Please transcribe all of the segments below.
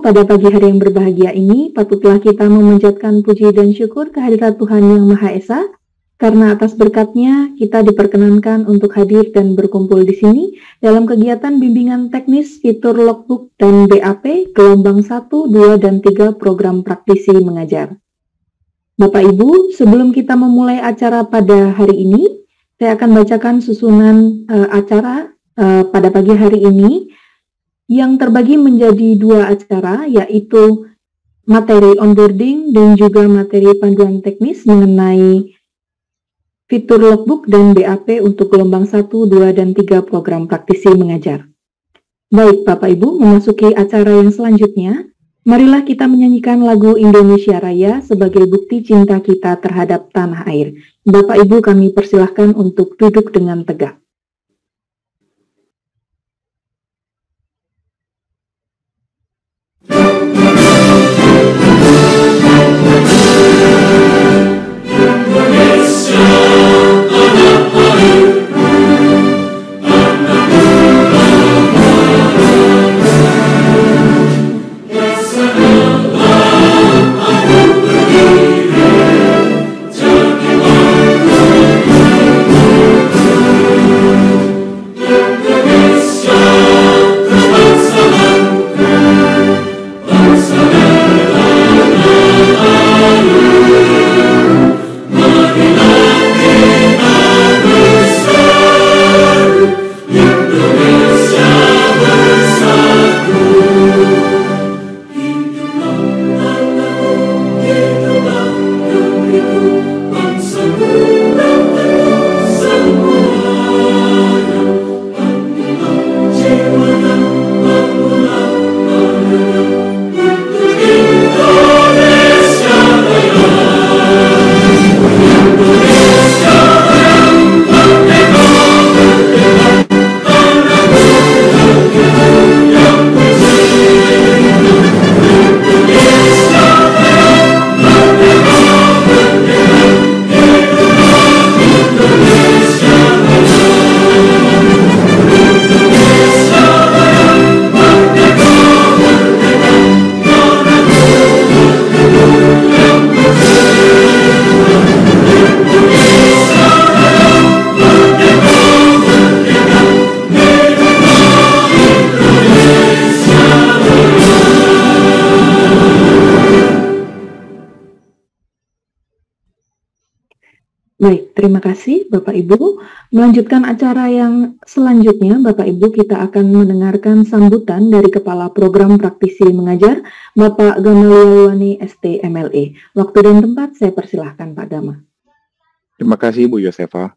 pada pagi hari yang berbahagia ini, patutlah kita memanjatkan puji dan syukur kehadirat Tuhan Yang Maha Esa, karena atas berkat-Nya kita diperkenankan untuk hadir dan berkumpul di sini dalam kegiatan bimbingan teknis fitur logbook dan BAP gelombang 1, 2, dan 3 program praktisi mengajar. Bapak Ibu, sebelum kita memulai acara pada hari ini, saya akan bacakan susunan acara pada pagi hari ini yang terbagi menjadi 2 acara, yaitu materi onboarding dan juga materi panduan teknis mengenai fitur logbook dan BAP untuk gelombang 1, 2, dan 3 program praktisi mengajar. Baik Bapak Ibu, memasuki acara yang selanjutnya, marilah kita menyanyikan lagu Indonesia Raya sebagai bukti cinta kita terhadap tanah air. Bapak Ibu, kami persilahkan untuk duduk dengan tegak. Baik, terima kasih Bapak Ibu. Melanjutkan acara yang selanjutnya, Bapak Ibu, kita akan mendengarkan sambutan dari Kepala Program Praktisi Mengajar, Bapak Gamaliel Wani ST MLE. Waktu dan tempat saya persilahkan Pak Gama. Terima kasih Bu Yosefa.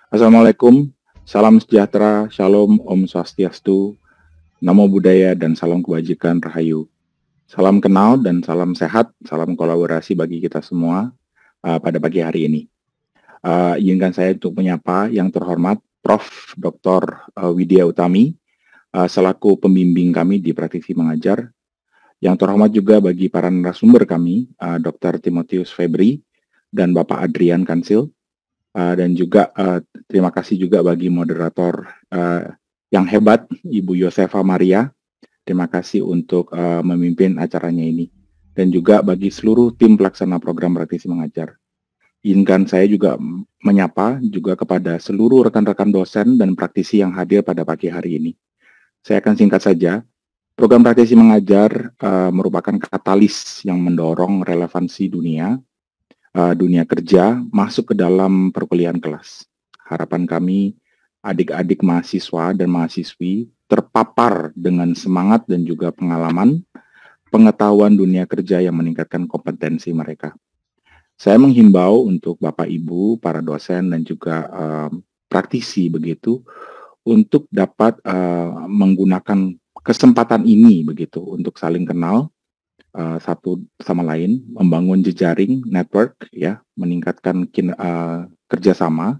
Assalamualaikum, salam sejahtera, shalom, Om Swastiastu, Namo Buddhaya, dan salam kebajikan Rahayu. Salam kenal dan salam sehat, salam kolaborasi bagi kita semua pada pagi hari ini. Izinkan saya untuk menyapa yang terhormat Prof. Dr. Widya Utami, selaku pembimbing kami di Praktisi Mengajar. Yang terhormat juga bagi para narasumber kami, Dr. Timotius Febri dan Bapak Adrian Kansil. Dan juga terima kasih juga bagi moderator yang hebat, Ibu Yosefa Maria. Terima kasih untuk memimpin acaranya ini. Dan juga bagi seluruh tim pelaksana program Praktisi Mengajar. Izinkan saya juga menyapa juga kepada seluruh rekan-rekan dosen dan praktisi yang hadir pada pagi hari ini. Saya akan singkat saja. Program Praktisi Mengajar merupakan katalis yang mendorong relevansi dunia kerja masuk ke dalam perkuliahan kelas. Harapan kami, adik-adik mahasiswa dan mahasiswi terpapar dengan semangat dan juga pengetahuan dunia kerja yang meningkatkan kompetensi mereka. Saya menghimbau untuk Bapak Ibu, para dosen dan juga praktisi begitu, untuk dapat menggunakan kesempatan ini begitu untuk saling kenal satu sama lain, membangun jejaring network ya, meningkatkan kerjasama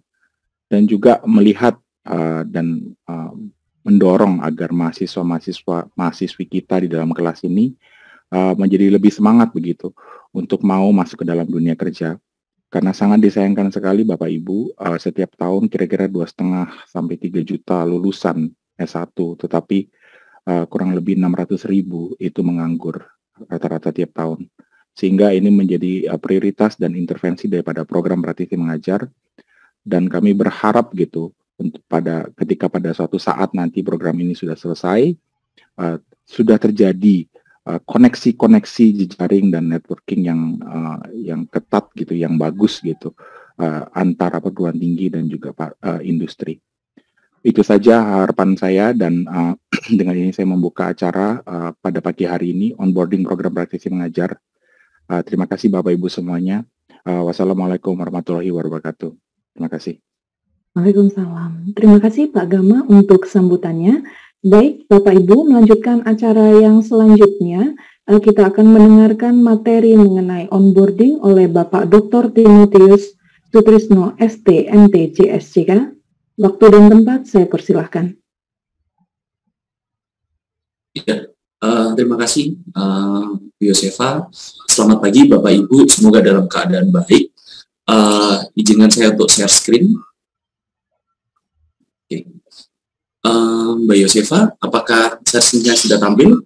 dan juga melihat dan mendorong agar mahasiswi kita di dalam kelas ini menjadi lebih semangat begitu untuk mau masuk ke dalam dunia kerja. Karena sangat disayangkan sekali Bapak Ibu, setiap tahun kira-kira 2,5 sampai 3 juta lulusan S1, tetapi kurang lebih 600.000 itu menganggur rata-rata tiap tahun. Sehingga ini menjadi prioritas dan intervensi daripada program Praktisi Mengajar, dan kami berharap gitu untuk ketika pada suatu saat nanti program ini sudah selesai, sudah terjadi koneksi-koneksi jejaring dan networking yang ketat gitu, yang bagus gitu antara perguruan tinggi dan juga industri. Itu saja harapan saya, dan dengan ini saya membuka acara pada pagi hari ini, onboarding program Praktisi Mengajar. Terima kasih Bapak Ibu semuanya. Wassalamualaikum warahmatullahi wabarakatuh. Terima kasih. Waalaikumsalam. Terima kasih Pak Gama untuk sambutannya. Baik, Bapak Ibu, melanjutkan acara yang selanjutnya. Kita akan mendengarkan materi mengenai onboarding oleh Bapak Dr. Timotius Sutrisno, ST, MT, JSCK. Waktu dan tempat saya persilahkan. Ya, terima kasih Bu Yosefa. Selamat pagi Bapak Ibu, semoga dalam keadaan baik. Izinkan saya untuk share screen. Oke. Mbak Yosefa, apakah sesinya sudah tampil?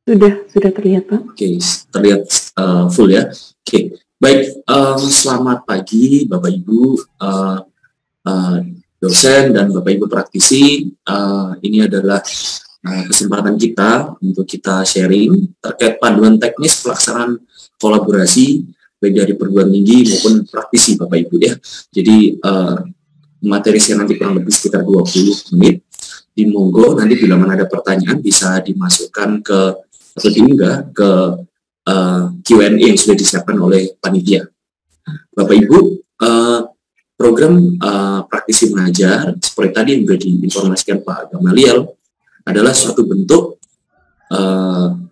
Sudah terlihat Pak. Oke, terlihat full ya. Oke, baik. Selamat pagi Bapak Ibu, dosen dan Bapak Ibu praktisi. Ini adalah kesempatan kita untuk kita sharing terkait panduan teknis pelaksanaan kolaborasi baik dari perguruan tinggi maupun praktisi Bapak Ibu ya. Jadi materi saya nanti kurang lebih sekitar 20 menit. Dimonggo nanti bila mana ada pertanyaan bisa dimasukkan ke atau diunggah ke Q&A yang sudah disiapkan oleh panitia. Bapak Ibu, program Praktisi Mengajar seperti tadi yang sudah diinformasikan Pak Gamaliel adalah suatu bentuk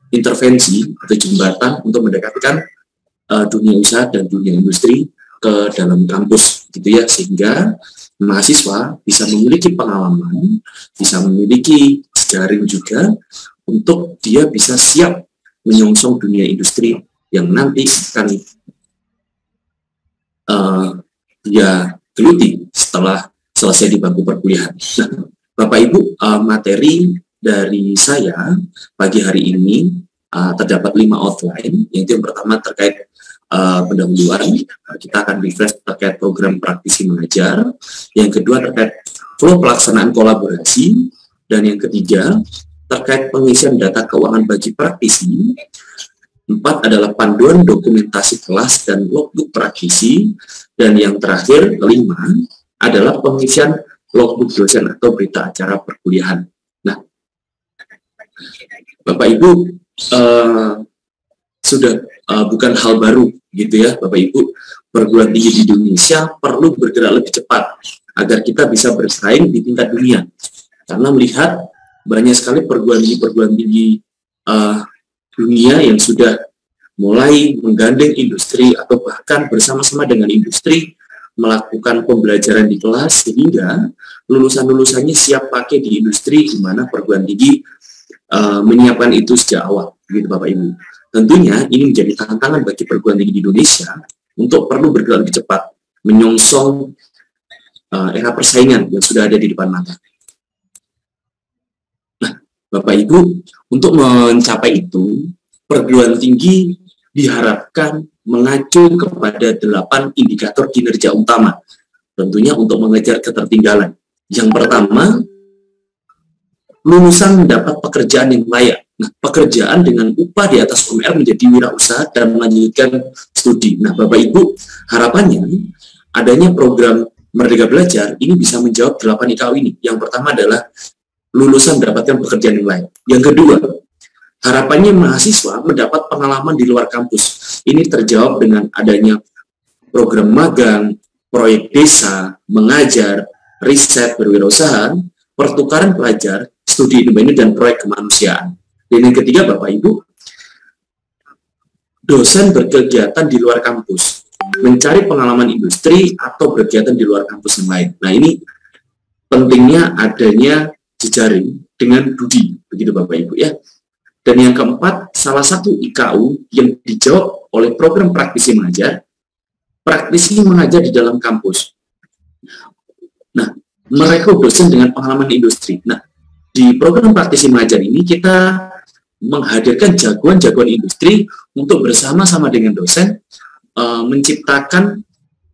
intervensi atau jembatan untuk mendekatkan dunia usaha dan dunia industri ke dalam kampus gitu ya, sehingga mahasiswa bisa memiliki pengalaman, bisa memiliki jejaring juga untuk dia bisa siap menyongsong dunia industri yang nanti akan dia geluti setelah selesai di bangku perkuliahan. Nah, Bapak Ibu, materi dari saya pagi hari ini terdapat 5 outline, yaitu yang pertama terkait pendahuluan, kita akan refresh terkait program Praktisi Mengajar, yang kedua terkait flow pelaksanaan kolaborasi, dan yang ketiga terkait pengisian data keuangan bagi praktisi. 4 adalah panduan dokumentasi kelas dan logbook praktisi, dan yang terakhir 5 adalah pengisian logbook dosen atau berita acara perkuliahan. Nah, Bapak Ibu, sudah bukan hal baru gitu ya Bapak Ibu, perguruan tinggi di Indonesia perlu bergerak lebih cepat agar kita bisa bersaing di tingkat dunia, karena melihat banyak sekali perguruan tinggi dunia yang sudah mulai menggandeng industri atau bahkan bersama-sama dengan industri melakukan pembelajaran di kelas, sehingga lulusan-lulusannya siap pakai di industri, di mana perguruan tinggi menyiapkan itu sejak awal gitu Bapak Ibu. Tentunya ini menjadi tantangan bagi perguruan tinggi di Indonesia untuk perlu bergerak lebih cepat menyongsong era persaingan yang sudah ada di depan mata. Nah, Bapak Ibu, untuk mencapai itu, perguruan tinggi diharapkan mengacu kepada 8 indikator kinerja utama, tentunya untuk mengejar ketertinggalan. Yang pertama, lulusan mendapat pekerjaan yang layak. Nah, pekerjaan dengan upah di atas UMR menjadi wirausaha dan melanjutkan studi. Nah, Bapak Ibu, harapannya adanya program Merdeka Belajar ini bisa menjawab 8 IKU ini. Yang pertama adalah lulusan mendapatkan pekerjaan yang layak. Yang kedua, harapannya mahasiswa mendapat pengalaman di luar kampus. Ini terjawab dengan adanya program magang, proyek desa, mengajar, riset berwirausaha, pertukaran pelajar, studi independen, dan proyek kemanusiaan. Dan yang ketiga, Bapak Ibu, dosen berkegiatan di luar kampus, mencari pengalaman industri atau berkegiatan di luar kampus yang lain. Nah, ini pentingnya adanya jejaring dengan Dudi, begitu Bapak Ibu ya. Dan yang keempat, salah satu IKU yang dijawab oleh program Praktisi Mengajar di dalam kampus. Nah, merekrut dosen dengan pengalaman industri. Nah, di program praktisi mengajar ini kita menghadirkan jagoan-jagoan industri untuk bersama-sama dengan dosen menciptakan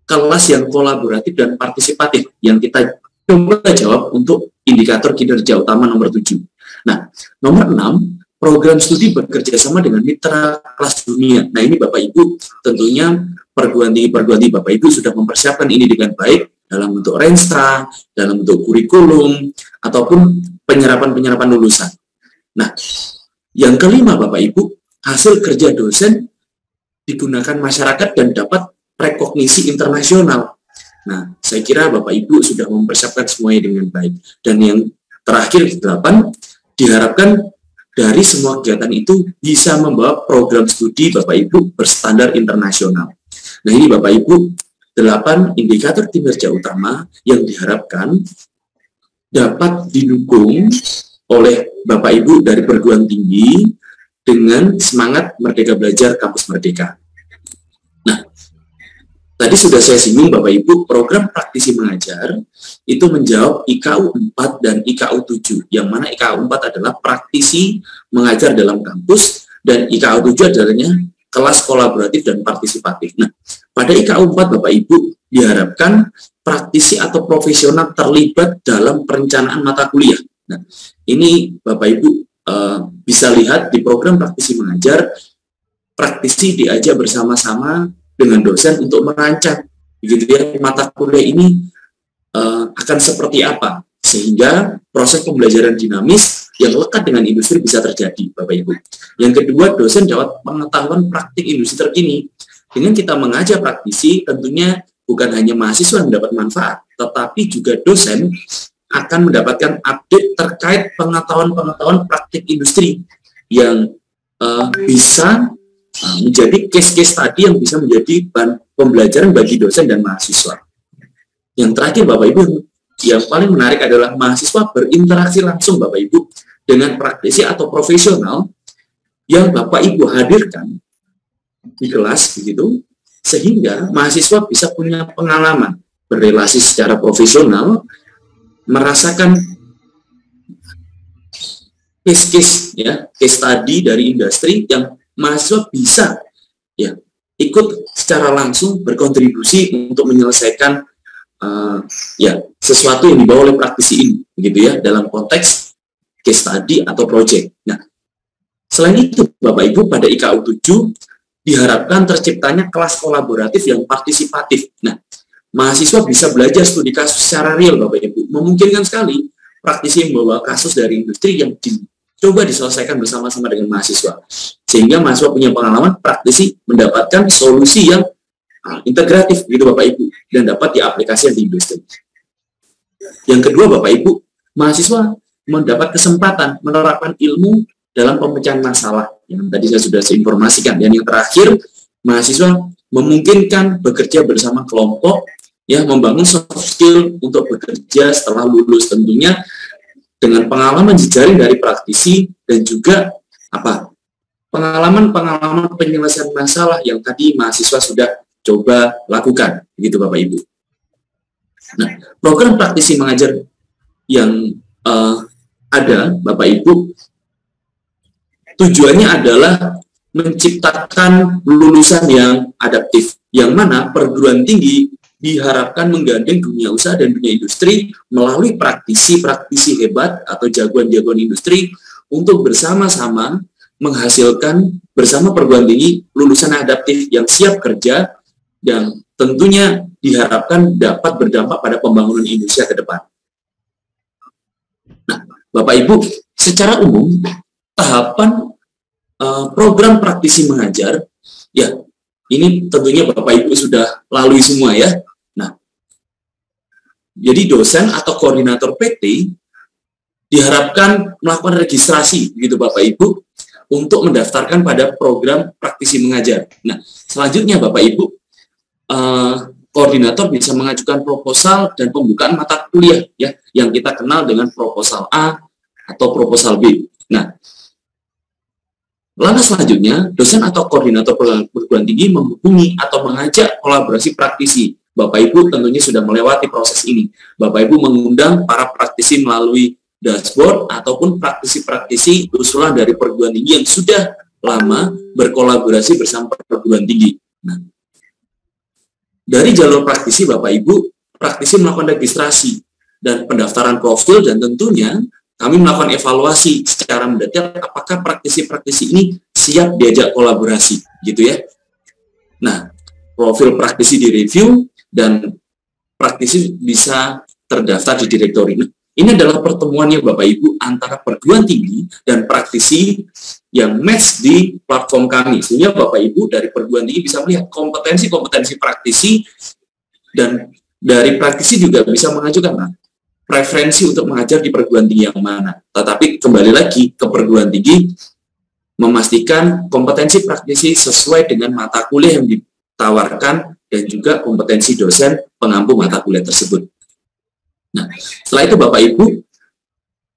kelas yang kolaboratif dan partisipatif yang kita coba jawab untuk indikator kinerja utama nomor 7. Nah, nomor 6, program studi bekerja sama dengan mitra kelas dunia. Nah, ini Bapak Ibu tentunya perguruan tinggi Bapak Ibu sudah mempersiapkan ini dengan baik dalam bentuk Renstra, dalam bentuk kurikulum, ataupun penyerapan lulusan. Nah, yang kelima Bapak Ibu, hasil kerja dosen digunakan masyarakat dan dapat rekognisi internasional. Nah, saya kira Bapak Ibu sudah mempersiapkan semuanya dengan baik. Dan yang terakhir, 8, diharapkan dari semua kegiatan itu bisa membawa program studi Bapak Ibu berstandar internasional. Nah, ini Bapak Ibu 8 indikator kinerja utama yang diharapkan dapat didukung oleh Bapak Ibu dari perguruan tinggi dengan semangat Merdeka Belajar Kampus Merdeka. Nah, tadi sudah saya singgung Bapak Ibu, program praktisi mengajar itu menjawab IKU 4 dan IKU 7, yang mana IKU 4 adalah praktisi mengajar dalam kampus, dan IKU 7 adanya kelas kolaboratif dan partisipatif. Nah, pada IKU 4 Bapak Ibu diharapkan praktisi atau profesional terlibat dalam perencanaan mata kuliah. Nah, ini Bapak Ibu bisa lihat di program praktisi mengajar, praktisi diajak bersama-sama dengan dosen untuk merancang, begitu ya, mata kuliah ini akan seperti apa, sehingga proses pembelajaran dinamis yang lekat dengan industri bisa terjadi, Bapak Ibu. Yang kedua, dosen dapat pengetahuan praktik industri terkini. Dengan kita mengajak praktisi, tentunya bukan hanya mahasiswa yang mendapat manfaat, tetapi juga dosen akan mendapatkan update terkait pengetahuan-pengetahuan praktik industri yang bisa menjadi case-case tadi yang bisa menjadi pembelajaran bagi dosen dan mahasiswa. Yang terakhir Bapak Ibu, yang paling menarik adalah mahasiswa berinteraksi langsung Bapak Ibu dengan praktisi atau profesional yang Bapak Ibu hadirkan di kelas begitu, sehingga mahasiswa bisa punya pengalaman berrelasi secara profesional, merasakan case-case ya, case study dari industri yang mahasiswa bisa ya ikut secara langsung berkontribusi untuk menyelesaikan ya sesuatu yang dibawa oleh praktisi ini, begitu ya, dalam konteks case study atau project. Nah, selain itu Bapak Ibu, pada IKU 7 diharapkan terciptanya kelas kolaboratif yang partisipatif. Nah, mahasiswa bisa belajar studi kasus secara real Bapak Ibu. Memungkinkan sekali praktisi membawa kasus dari industri yang coba diselesaikan bersama-sama dengan mahasiswa. Sehingga mahasiswa punya pengalaman, praktisi mendapatkan solusi yang integratif gitu Bapak Ibu, dan dapat diaplikasikan di industri. Yang kedua Bapak Ibu, mahasiswa mendapat kesempatan menerapkan ilmu dalam pemecahan masalah yang tadi saya sudah informasikan. Dan yang terakhir, mahasiswa memungkinkan bekerja bersama kelompok, ya, membangun soft skill untuk bekerja setelah lulus, tentunya dengan pengalaman jejaring dari praktisi dan juga pengalaman penyelesaian masalah yang tadi mahasiswa sudah coba lakukan, begitu Bapak Ibu. Nah, program praktisi mengajar yang ada Bapak Ibu, tujuannya adalah menciptakan lulusan yang adaptif, yang mana perguruan tinggi diharapkan menggandeng dunia usaha dan dunia industri melalui praktisi-praktisi hebat atau jagoan-jagoan industri untuk bersama-sama menghasilkan bersama perguruan tinggi lulusan adaptif yang siap kerja dan tentunya diharapkan dapat berdampak pada pembangunan Indonesia ke depan. Nah, Bapak Ibu, secara umum tahapan program praktisi mengajar, ya, ini tentunya Bapak Ibu sudah lalui semua ya. Nah, jadi dosen atau koordinator PT diharapkan melakukan registrasi, gitu Bapak Ibu, untuk mendaftarkan pada program praktisi mengajar. Nah, selanjutnya Bapak Ibu, koordinator bisa mengajukan proposal dan pembukaan mata kuliah ya, yang kita kenal dengan proposal A atau proposal B. Nah, langkah selanjutnya, dosen atau koordinator perguruan tinggi menghubungi atau mengajak kolaborasi praktisi. Bapak Ibu tentunya sudah melewati proses ini. Bapak Ibu mengundang para praktisi melalui dashboard, ataupun praktisi-praktisi usulan dari perguruan tinggi yang sudah lama berkolaborasi bersama perguruan tinggi. Nah, dari jalur praktisi Bapak Ibu, praktisi melakukan registrasi dan pendaftaran profil, dan tentunya kami melakukan evaluasi secara mendetail apakah praktisi-praktisi ini siap diajak kolaborasi, gitu ya. Nah, profil praktisi direview dan praktisi bisa terdaftar di direktori. Nah, ini adalah pertemuannya Bapak Ibu antara perguruan tinggi dan praktisi yang match di platform kami. Sehingga Bapak Ibu dari perguruan tinggi bisa melihat kompetensi-kompetensi praktisi, dan dari praktisi juga bisa mengajukan preferensi untuk mengajar di perguruan tinggi yang mana. Tetapi kembali lagi ke perguruan tinggi, memastikan kompetensi praktisi sesuai dengan mata kuliah yang ditawarkan dan juga kompetensi dosen pengampu mata kuliah tersebut. Nah, setelah itu Bapak Ibu,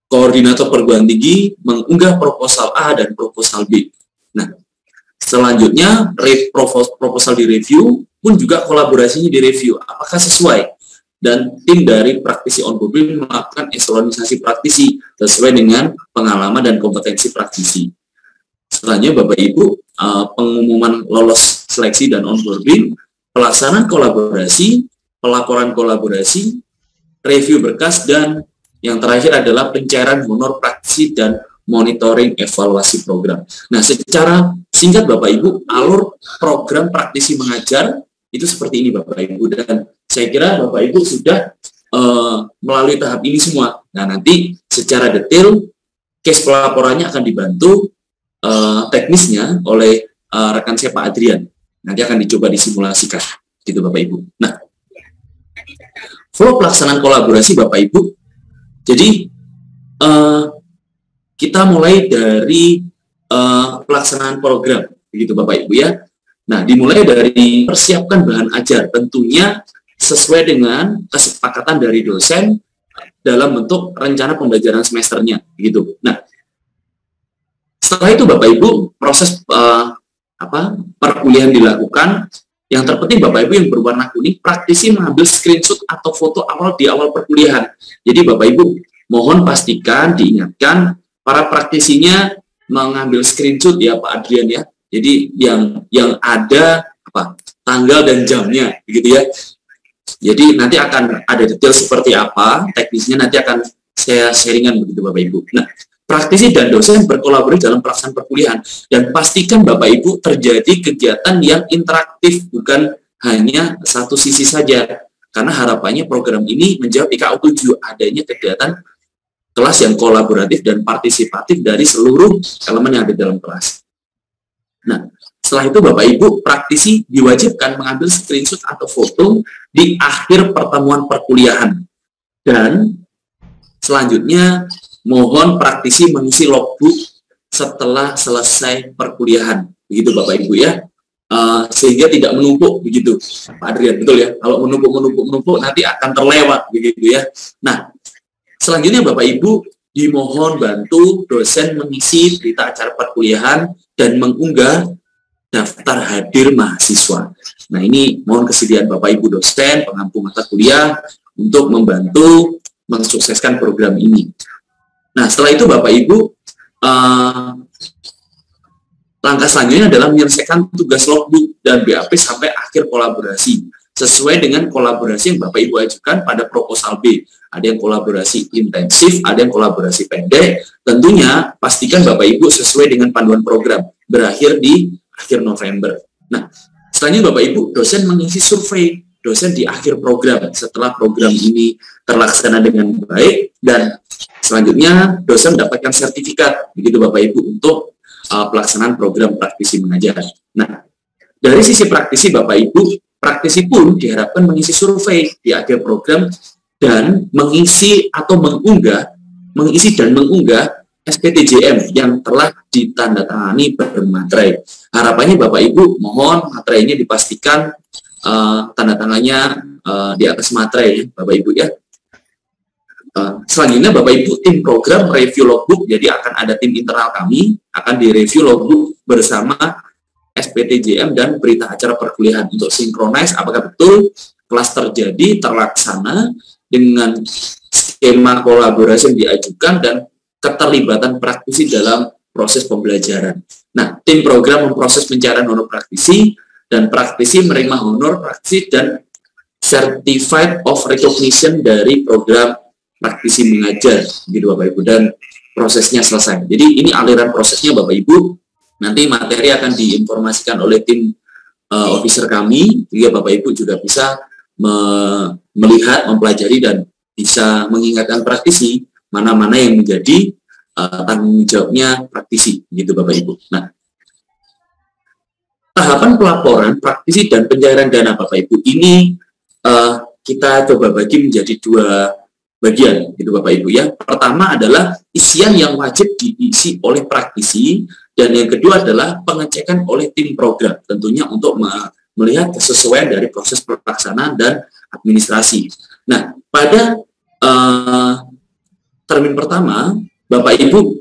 koordinator perguruan tinggi mengunggah proposal A dan proposal B. Nah, selanjutnya proposal direview pun juga kolaborasinya direview, apakah sesuai, dan tim dari praktisi onboarding melakukan eselonisasi praktisi sesuai dengan pengalaman dan kompetensi praktisi. Selanjutnya Bapak Ibu, pengumuman lolos seleksi dan onboarding, pelaksanaan kolaborasi, pelaporan kolaborasi, review berkas, dan yang terakhir adalah pencairan honor praktisi dan monitoring evaluasi program. Nah, secara singkat Bapak Ibu, alur program praktisi mengajar itu seperti ini Bapak Ibu, dan saya kira Bapak Ibu sudah melalui tahap ini semua. Nah, nanti secara detail case pelaporannya akan dibantu teknisnya oleh rekan saya Pak Adrian. Nanti akan dicoba disimulasikan, gitu Bapak Ibu. Nah, flow pelaksanaan kolaborasi Bapak Ibu. Jadi kita mulai dari pelaksanaan program, begitu Bapak Ibu ya. Nah, dimulai dari persiapkan bahan ajar, tentunya sesuai dengan kesepakatan dari dosen dalam bentuk rencana pembelajaran semesternya, begitu. Nah, setelah itu Bapak Ibu, proses perkuliahan dilakukan. Yang terpenting Bapak Ibu yang berwarna kuning, praktisi mengambil screenshot atau foto awal di awal perkuliahan. Jadi Bapak Ibu, mohon pastikan, diingatkan, para praktisinya mengambil screenshot ya Pak Adrian ya. Jadi yang ada tanggal dan jamnya, begitu ya. Jadi nanti akan ada detail seperti apa, teknisnya nanti akan saya sharingan begitu Bapak Ibu. Nah, praktisi dan dosen berkolaborasi dalam pelaksanaan perkuliahan, dan pastikan Bapak Ibu terjadi kegiatan yang interaktif, bukan hanya satu sisi saja. Karena harapannya program ini menjawab IKU 7, adanya kegiatan kelas yang kolaboratif dan partisipatif dari seluruh elemen yang ada dalam kelas. Nah, setelah itu Bapak Ibu, praktisi diwajibkan mengambil screenshot atau foto di akhir pertemuan perkuliahan. Dan selanjutnya mohon praktisi mengisi logbook setelah selesai perkuliahan, begitu Bapak Ibu ya, sehingga tidak menumpuk, begitu Pak Adrian, betul ya. Kalau menumpuk nanti akan terlewat, begitu ya. Nah, selanjutnya Bapak Ibu dimohon bantu dosen mengisi berita acara perkuliahan dan mengunggah daftar hadir mahasiswa. Nah, ini mohon kesediaan Bapak Ibu dosen pengampu mata kuliah untuk membantu mensukseskan program ini. Nah, setelah itu Bapak Ibu, langkah selanjutnya adalah menyelesaikan tugas logbook dan BAP sampai akhir kolaborasi, sesuai dengan kolaborasi yang Bapak Ibu ajukan pada proposal B. Ada yang kolaborasi intensif, ada yang kolaborasi pendek. Tentunya pastikan Bapak Ibu sesuai dengan panduan program, berakhir di akhir November. Nah, selanjutnya Bapak Ibu, dosen mengisi survei dosen di akhir program setelah program ini terlaksana dengan baik, dan selanjutnya dosen mendapatkan sertifikat, begitu Bapak Ibu, untuk pelaksanaan program praktisi mengajar. Nah, dari sisi praktisi Bapak Ibu, praktisi pun diharapkan mengisi survei di akhir program dan mengisi dan mengunggah SPTJM yang telah ditandatangani bermaterai. Harapannya Bapak Ibu, mohon materainya dipastikan tanda tangannya di atas materai ya, Bapak Ibu ya. Selanjutnya Bapak Ibu, tim program review logbook, jadi akan ada tim internal kami akan direview logbook bersama SPTJM dan berita acara perkuliahan untuk sinkronis apakah betul kelas terlaksana dengan skema kolaborasi yang diajukan dan keterlibatan praktisi dalam proses pembelajaran. Nah, tim program memproses pencairan honor praktisi dan praktisi menerima honor praktisi dan certified of recognition dari program praktisi mengajar, gitu Bapak Ibu, dan prosesnya selesai. Jadi ini aliran prosesnya Bapak Ibu. Nanti materi akan diinformasikan oleh tim officer kami, sehingga Bapak Ibu juga bisa melihat, mempelajari, dan bisa mengingatkan praktisi mana-mana yang menjadi tanggung jawabnya praktisi, gitu Bapak Ibu. Nah, tahapan pelaporan praktisi dan pencairan dana Bapak Ibu ini kita coba bagi menjadi 2 bagian, gitu Bapak Ibu ya. Pertama adalah isian yang wajib diisi oleh praktisi, dan yang kedua adalah pengecekan oleh tim program, tentunya untuk melihat kesesuaian dari proses pelaksanaan dan administrasi. Nah, pada termin pertama, Bapak Ibu,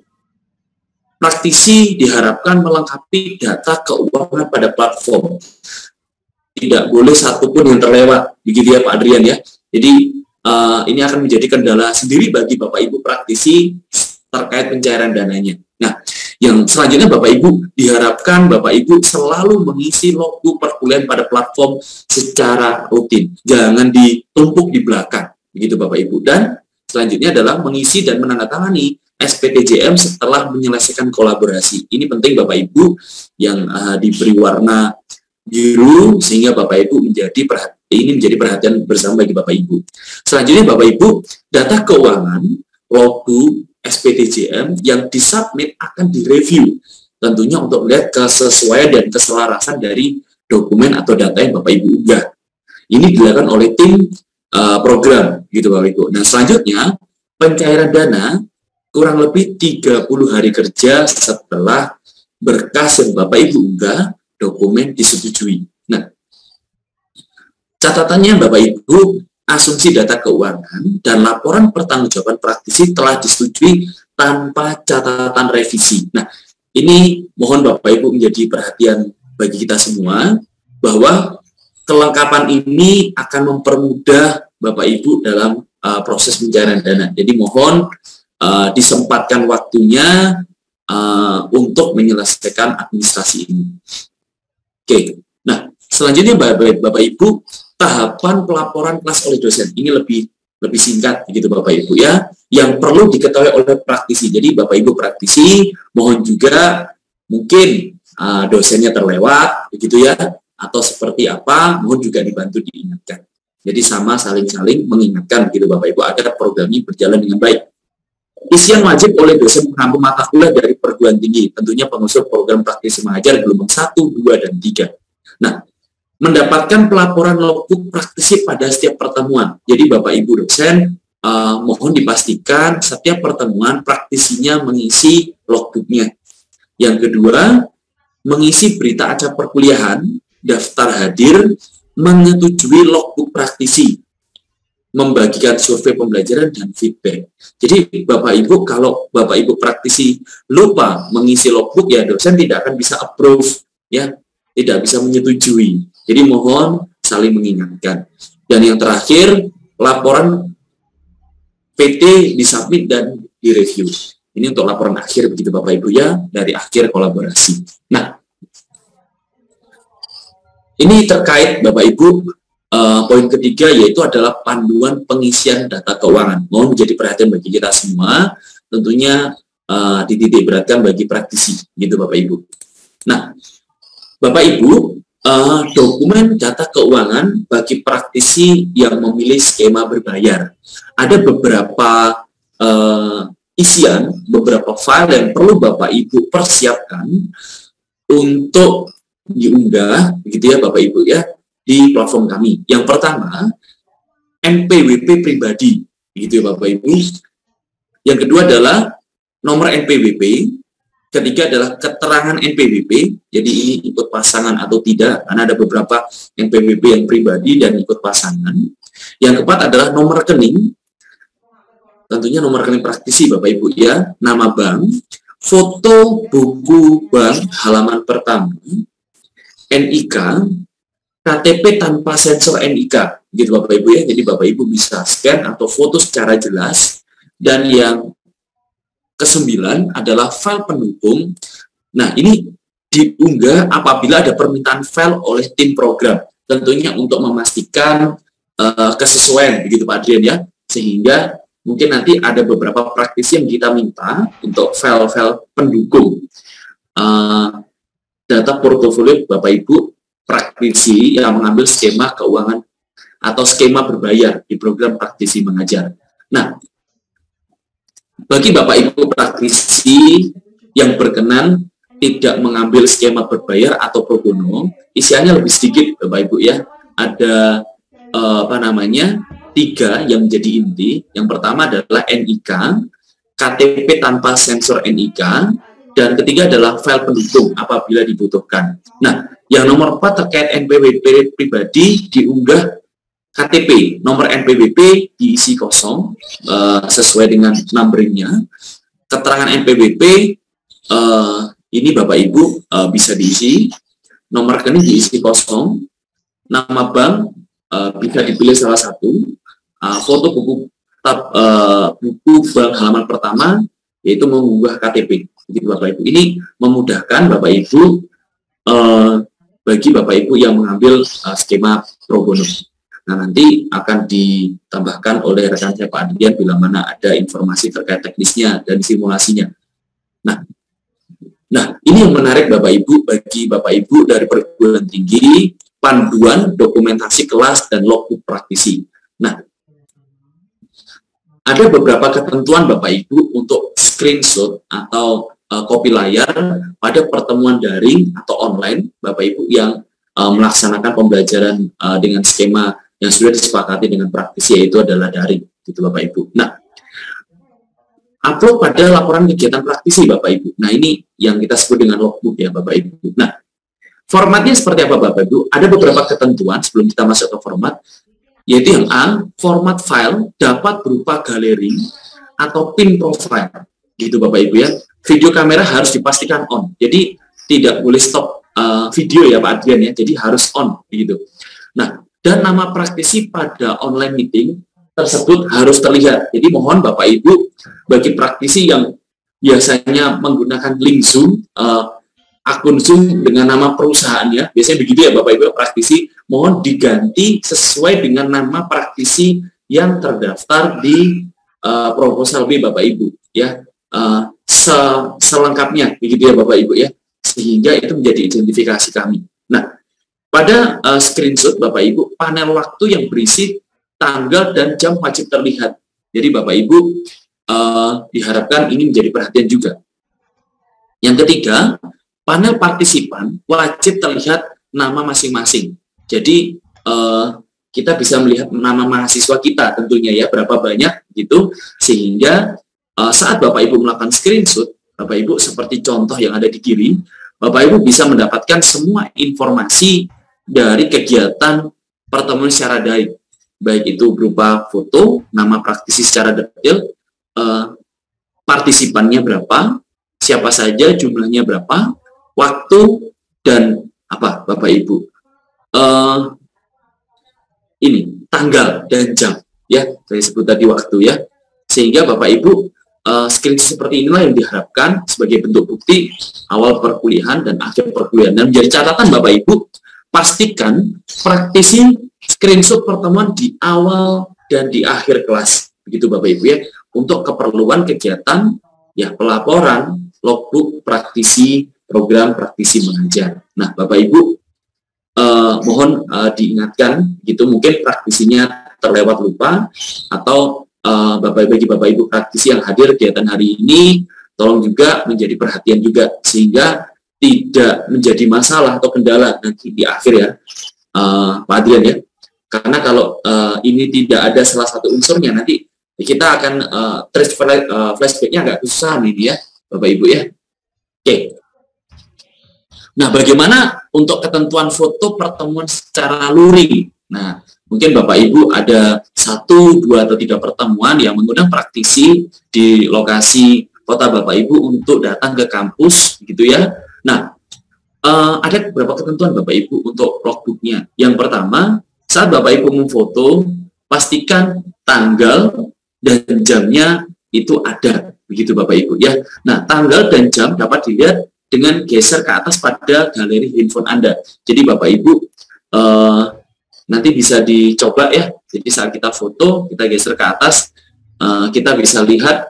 praktisi diharapkan melengkapi data keuangan pada platform. Tidak boleh satupun yang terlewat, begitu ya Pak Adrian ya. Jadi ini akan menjadi kendala sendiri bagi Bapak Ibu praktisi terkait pencairan dananya. Nah, yang selanjutnya Bapak Ibu diharapkan Bapak Ibu selalu mengisi logbook perkuliahan pada platform secara rutin. Jangan ditumpuk di belakang, begitu Bapak Ibu. Dan selanjutnya adalah mengisi dan menandatangani SPTJM setelah menyelesaikan kolaborasi. Ini penting Bapak Ibu yang diberi warna biru, sehingga Bapak Ibu ini menjadi perhatian bersama bagi Bapak Ibu. Selanjutnya Bapak Ibu, data keuangan, logbook, SPTJM yang disubmit akan direview, tentunya untuk melihat kesesuaian dan keselarasan dari dokumen atau data yang Bapak Ibu unggah. Ini dilakukan oleh tim program, gitu Bapak Ibu. Nah, selanjutnya pencairan dana kurang lebih 30 hari kerja setelah berkas yang Bapak Ibu unggah, dokumen disetujui. Nah, catatannya Bapak Ibu, asumsi data keuangan dan laporan pertanggungjawaban praktisi telah disetujui tanpa catatan revisi. Nah, ini mohon Bapak Ibu menjadi perhatian bagi kita semua, bahwa kelengkapan ini akan mempermudah Bapak Ibu dalam proses pencairan dana. Jadi mohon disempatkan waktunya untuk menyelesaikan administrasi ini. Oke, nah selanjutnya Bapak Ibu, tahapan pelaporan kelas oleh dosen ini lebih singkat, begitu Bapak Ibu ya, yang perlu diketahui oleh praktisi. Jadi Bapak Ibu praktisi, mohon juga mungkin dosennya terlewat, begitu ya, atau seperti apa, mohon juga dibantu diingatkan. Jadi sama saling-saling mengingatkan, begitu Bapak Ibu, agar program ini berjalan dengan baik. Isian wajib oleh dosen pengampu mata kuliah dari perguruan tinggi, tentunya pengusul program praktisi mengajar gelombang 1, 2, dan 3. Nah, mendapatkan pelaporan logbook praktisi pada setiap pertemuan. Jadi Bapak Ibu dosen, mohon dipastikan setiap pertemuan praktisinya mengisi logbooknya. Yang kedua, mengisi berita acara perkuliahan, daftar hadir, menyetujui logbook praktisi, membagikan survei pembelajaran dan feedback. Jadi Bapak Ibu, kalau Bapak Ibu praktisi lupa mengisi logbook, ya dosen tidak akan bisa approve, ya, tidak bisa menyetujui. Jadi mohon saling mengingatkan. Dan yang terakhir, laporan PT disubmit dan direview. Ini untuk laporan akhir, begitu Bapak Ibu ya, dari akhir kolaborasi. Nah, ini terkait Bapak Ibu, poin ketiga yaitu adalah panduan pengisian data keuangan. Mohon menjadi perhatian bagi kita semua, tentunya dititik beratkan bagi praktisi, gitu Bapak Ibu. Nah, Bapak Ibu, dokumen data keuangan bagi praktisi yang memilih skema berbayar. Ada beberapa isian, beberapa file yang perlu Bapak Ibu persiapkan untuk diunggah, begitu ya Bapak Ibu ya, di platform kami. Yang pertama, NPWP pribadi, begitu ya Bapak Ibu. Yang kedua adalah nomor NPWP. Ketiga adalah keterangan NPWP, jadi ini ikut pasangan atau tidak, karena ada beberapa NPWP yang pribadi dan ikut pasangan. Yang keempat adalah nomor rekening, tentunya nomor rekening praktisi Bapak Ibu ya, nama bank, foto buku bank halaman pertama, NIK, KTP tanpa sensor NIK, gitu Bapak Ibu ya. Jadi Bapak Ibu bisa scan atau foto secara jelas. Dan yang ke-9 adalah file pendukung. Nah, ini diunggah apabila ada permintaan file oleh tim program, tentunya untuk memastikan kesesuaian, begitu Pak Adrian ya. Sehingga mungkin nanti ada beberapa praktisi yang kita minta untuk file-file pendukung data portofolio Bapak Ibu praktisi yang mengambil skema keuangan atau skema berbayar di program praktisi mengajar. Nah, bagi Bapak Ibu praktisi yang berkenan tidak mengambil skema berbayar atau pro bono, isiannya lebih sedikit Bapak Ibu ya. Ada 3 yang menjadi inti. Yang pertama adalah NIK, KTP tanpa sensor NIK, dan ketiga adalah file pendukung apabila dibutuhkan. Nah, yang nomor 4 terkait NPWP pribadi diunggah KTP, nomor NPWP diisi kosong sesuai dengan numberingnya. Keterangan NPWP ini Bapak Ibu bisa diisi, nomor rekening diisi kosong, nama bank bisa dipilih salah satu, foto buku bank halaman pertama, yaitu mengunggah KTP. Gitu Bapak Ibu. Ini memudahkan Bapak Ibu bagi Bapak Ibu yang mengambil skema pro bono. Nah, nanti akan ditambahkan oleh rekan saya Pak Adrian bila mana ada informasi terkait teknisnya dan simulasinya. Nah, ini yang menarik Bapak Ibu bagi Bapak Ibu dari perguruan tinggi, panduan dokumentasi kelas dan logbook praktisi. Nah, ada beberapa ketentuan Bapak Ibu untuk screenshot atau kopi layar pada pertemuan daring atau online Bapak Ibu yang melaksanakan pembelajaran dengan skema yang sudah disepakati dengan praktisi, yaitu adalah daring, gitu Bapak Ibu. Nah, upload pada laporan kegiatan praktisi Bapak Ibu. Nah, ini yang kita sebut dengan logbook ya Bapak Ibu. Nah, formatnya seperti apa Bapak Ibu? Ada beberapa ketentuan sebelum kita masuk ke format, yaitu yang A, format file dapat berupa galeri atau pin profile, gitu Bapak Ibu ya. Video kamera harus dipastikan on, jadi tidak boleh stop video ya Pak Adrian ya, jadi harus on, gitu. Nah, dan nama praktisi pada online meeting tersebut harus terlihat. Jadi mohon Bapak Ibu bagi praktisi yang biasanya menggunakan link Zoom, akun Zoom dengan nama perusahaannya, biasanya begitu ya Bapak Ibu praktisi, mohon diganti sesuai dengan nama praktisi yang terdaftar di proposal B Bapak Ibu ya, selengkapnya begitu ya Bapak Ibu ya, sehingga itu menjadi identifikasi kami. Nah, pada screenshot Bapak Ibu, panel waktu yang berisi tanggal dan jam wajib terlihat. Jadi Bapak Ibu diharapkan ini menjadi perhatian juga. Yang ketiga, panel partisipan wajib terlihat nama masing-masing. Jadi kita bisa melihat nama mahasiswa kita tentunya ya, berapa banyak gitu, sehingga saat Bapak Ibu melakukan screenshot, Bapak Ibu seperti contoh yang ada di kiri, Bapak Ibu bisa mendapatkan semua informasi dari kegiatan pertemuan secara daring, baik itu berupa foto, nama praktisi secara detail, partisipannya berapa, siapa saja, jumlahnya berapa, waktu, dan apa Bapak Ibu, ini tanggal dan jam ya, saya sebut tadi waktu ya, sehingga Bapak Ibu screenshot seperti inilah yang diharapkan sebagai bentuk bukti awal perkuliahan dan akhir perkuliahan. Dan menjadi catatan Bapak Ibu, pastikan praktisi screenshot pertemuan di awal dan di akhir kelas, begitu Bapak Ibu ya, untuk keperluan kegiatan ya pelaporan logbook praktisi program praktisi mengajar. Nah Bapak Ibu mohon diingatkan gitu, mungkin praktisinya terlewat lupa, atau bagi Bapak Ibu praktisi yang hadir kegiatan hari ini, tolong juga menjadi perhatian juga sehingga tidak menjadi masalah atau kendala nanti di akhir ya Pak Adrian ya, karena kalau ini tidak ada salah satu unsurnya, nanti kita akan trace flashbacknya agak susah nih ya Bapak Ibu ya. Oke. Nah, bagaimana untuk ketentuan foto pertemuan secara luring? Nah, mungkin Bapak Ibu ada 1, 2, atau 3 pertemuan yang mengundang praktisi di lokasi kota Bapak Ibu untuk datang ke kampus gitu ya. Nah, ada beberapa ketentuan Bapak Ibu untuk logbooknya. Yang pertama, saat Bapak Ibu memfoto, pastikan tanggal dan jamnya itu ada, begitu Bapak Ibu ya. Nah, tanggal dan jam dapat dilihat dengan geser ke atas pada galeri handphone Anda. Jadi Bapak Ibu nanti bisa dicoba ya. Jadi saat kita foto, kita geser ke atas, kita bisa lihat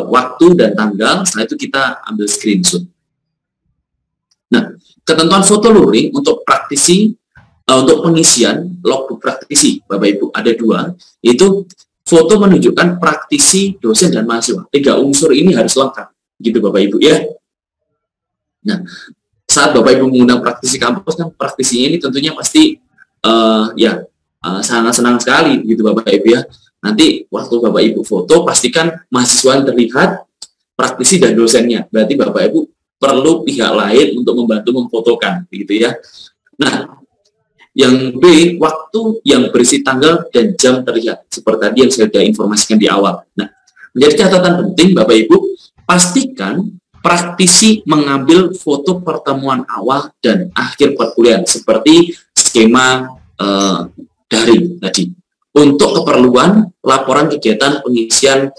waktu dan tanggal. Setelah itu kita ambil screenshot. Nah, ketentuan foto luring untuk praktisi, untuk pengisian logbook praktisi, Bapak Ibu, ada 2, yaitu foto menunjukkan praktisi, dosen, dan mahasiswa. 3 unsur ini harus lengkap, gitu Bapak Ibu ya. Nah, saat Bapak Ibu mengundang praktisi kampus, kan praktisinya ini tentunya pasti sangat senang sekali, gitu Bapak Ibu ya. Nanti waktu Bapak Ibu foto, pastikan mahasiswa yang terlihat, praktisi, dan dosennya. Berarti Bapak Ibu perlu pihak lain untuk membantu memfotokan, begitu ya. Nah, yang B, waktu yang berisi tanggal dan jam terlihat, seperti tadi yang saya sudah informasikan di awal. Nah, menjadi catatan penting Bapak Ibu, pastikan praktisi mengambil foto pertemuan awal dan akhir perkuliahan, seperti skema daring tadi, untuk keperluan laporan kegiatan pengisian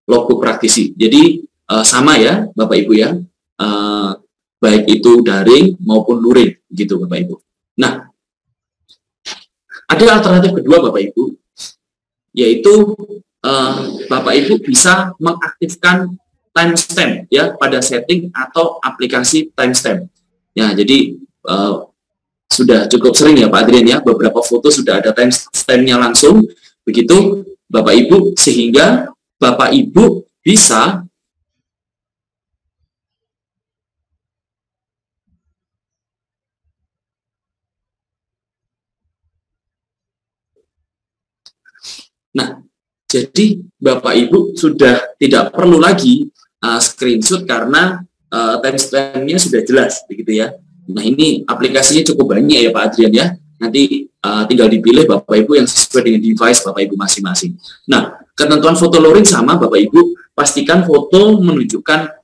logbook praktisi. Jadi sama ya Bapak Ibu ya, baik itu daring maupun luring, gitu Bapak Ibu. Nah, ada alternatif kedua Bapak Ibu, yaitu Bapak Ibu bisa mengaktifkan timestamp ya pada setting atau aplikasi timestamp. Ya, jadi sudah cukup sering ya Pak Adrian ya, beberapa foto sudah ada timestamp-nya langsung, begitu Bapak Ibu, sehingga Bapak Ibu bisa jadi Bapak Ibu sudah tidak perlu lagi screenshot karena timestamp-nya sudah jelas, begitu ya. Nah, ini aplikasinya cukup banyak ya Pak Adrian ya. Nanti tinggal dipilih Bapak Ibu yang sesuai dengan device Bapak Ibu masing-masing. Nah, ketentuan foto luring sama Bapak Ibu, pastikan foto menunjukkan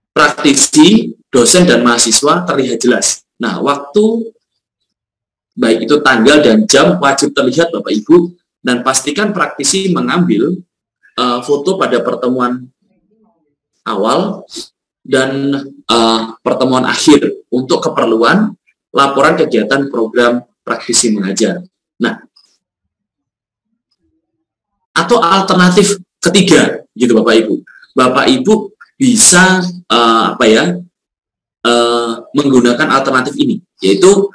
praktisi, dosen, dan mahasiswa terlihat jelas. Nah, waktu, baik itu tanggal dan jam, wajib terlihat Bapak Ibu, dan pastikan praktisi mengambil foto pada pertemuan awal dan pertemuan akhir untuk keperluan laporan kegiatan program praktisi mengajar. Nah, atau alternatif ketiga, gitu Bapak Ibu. Bapak Ibu bisa menggunakan alternatif ini, yaitu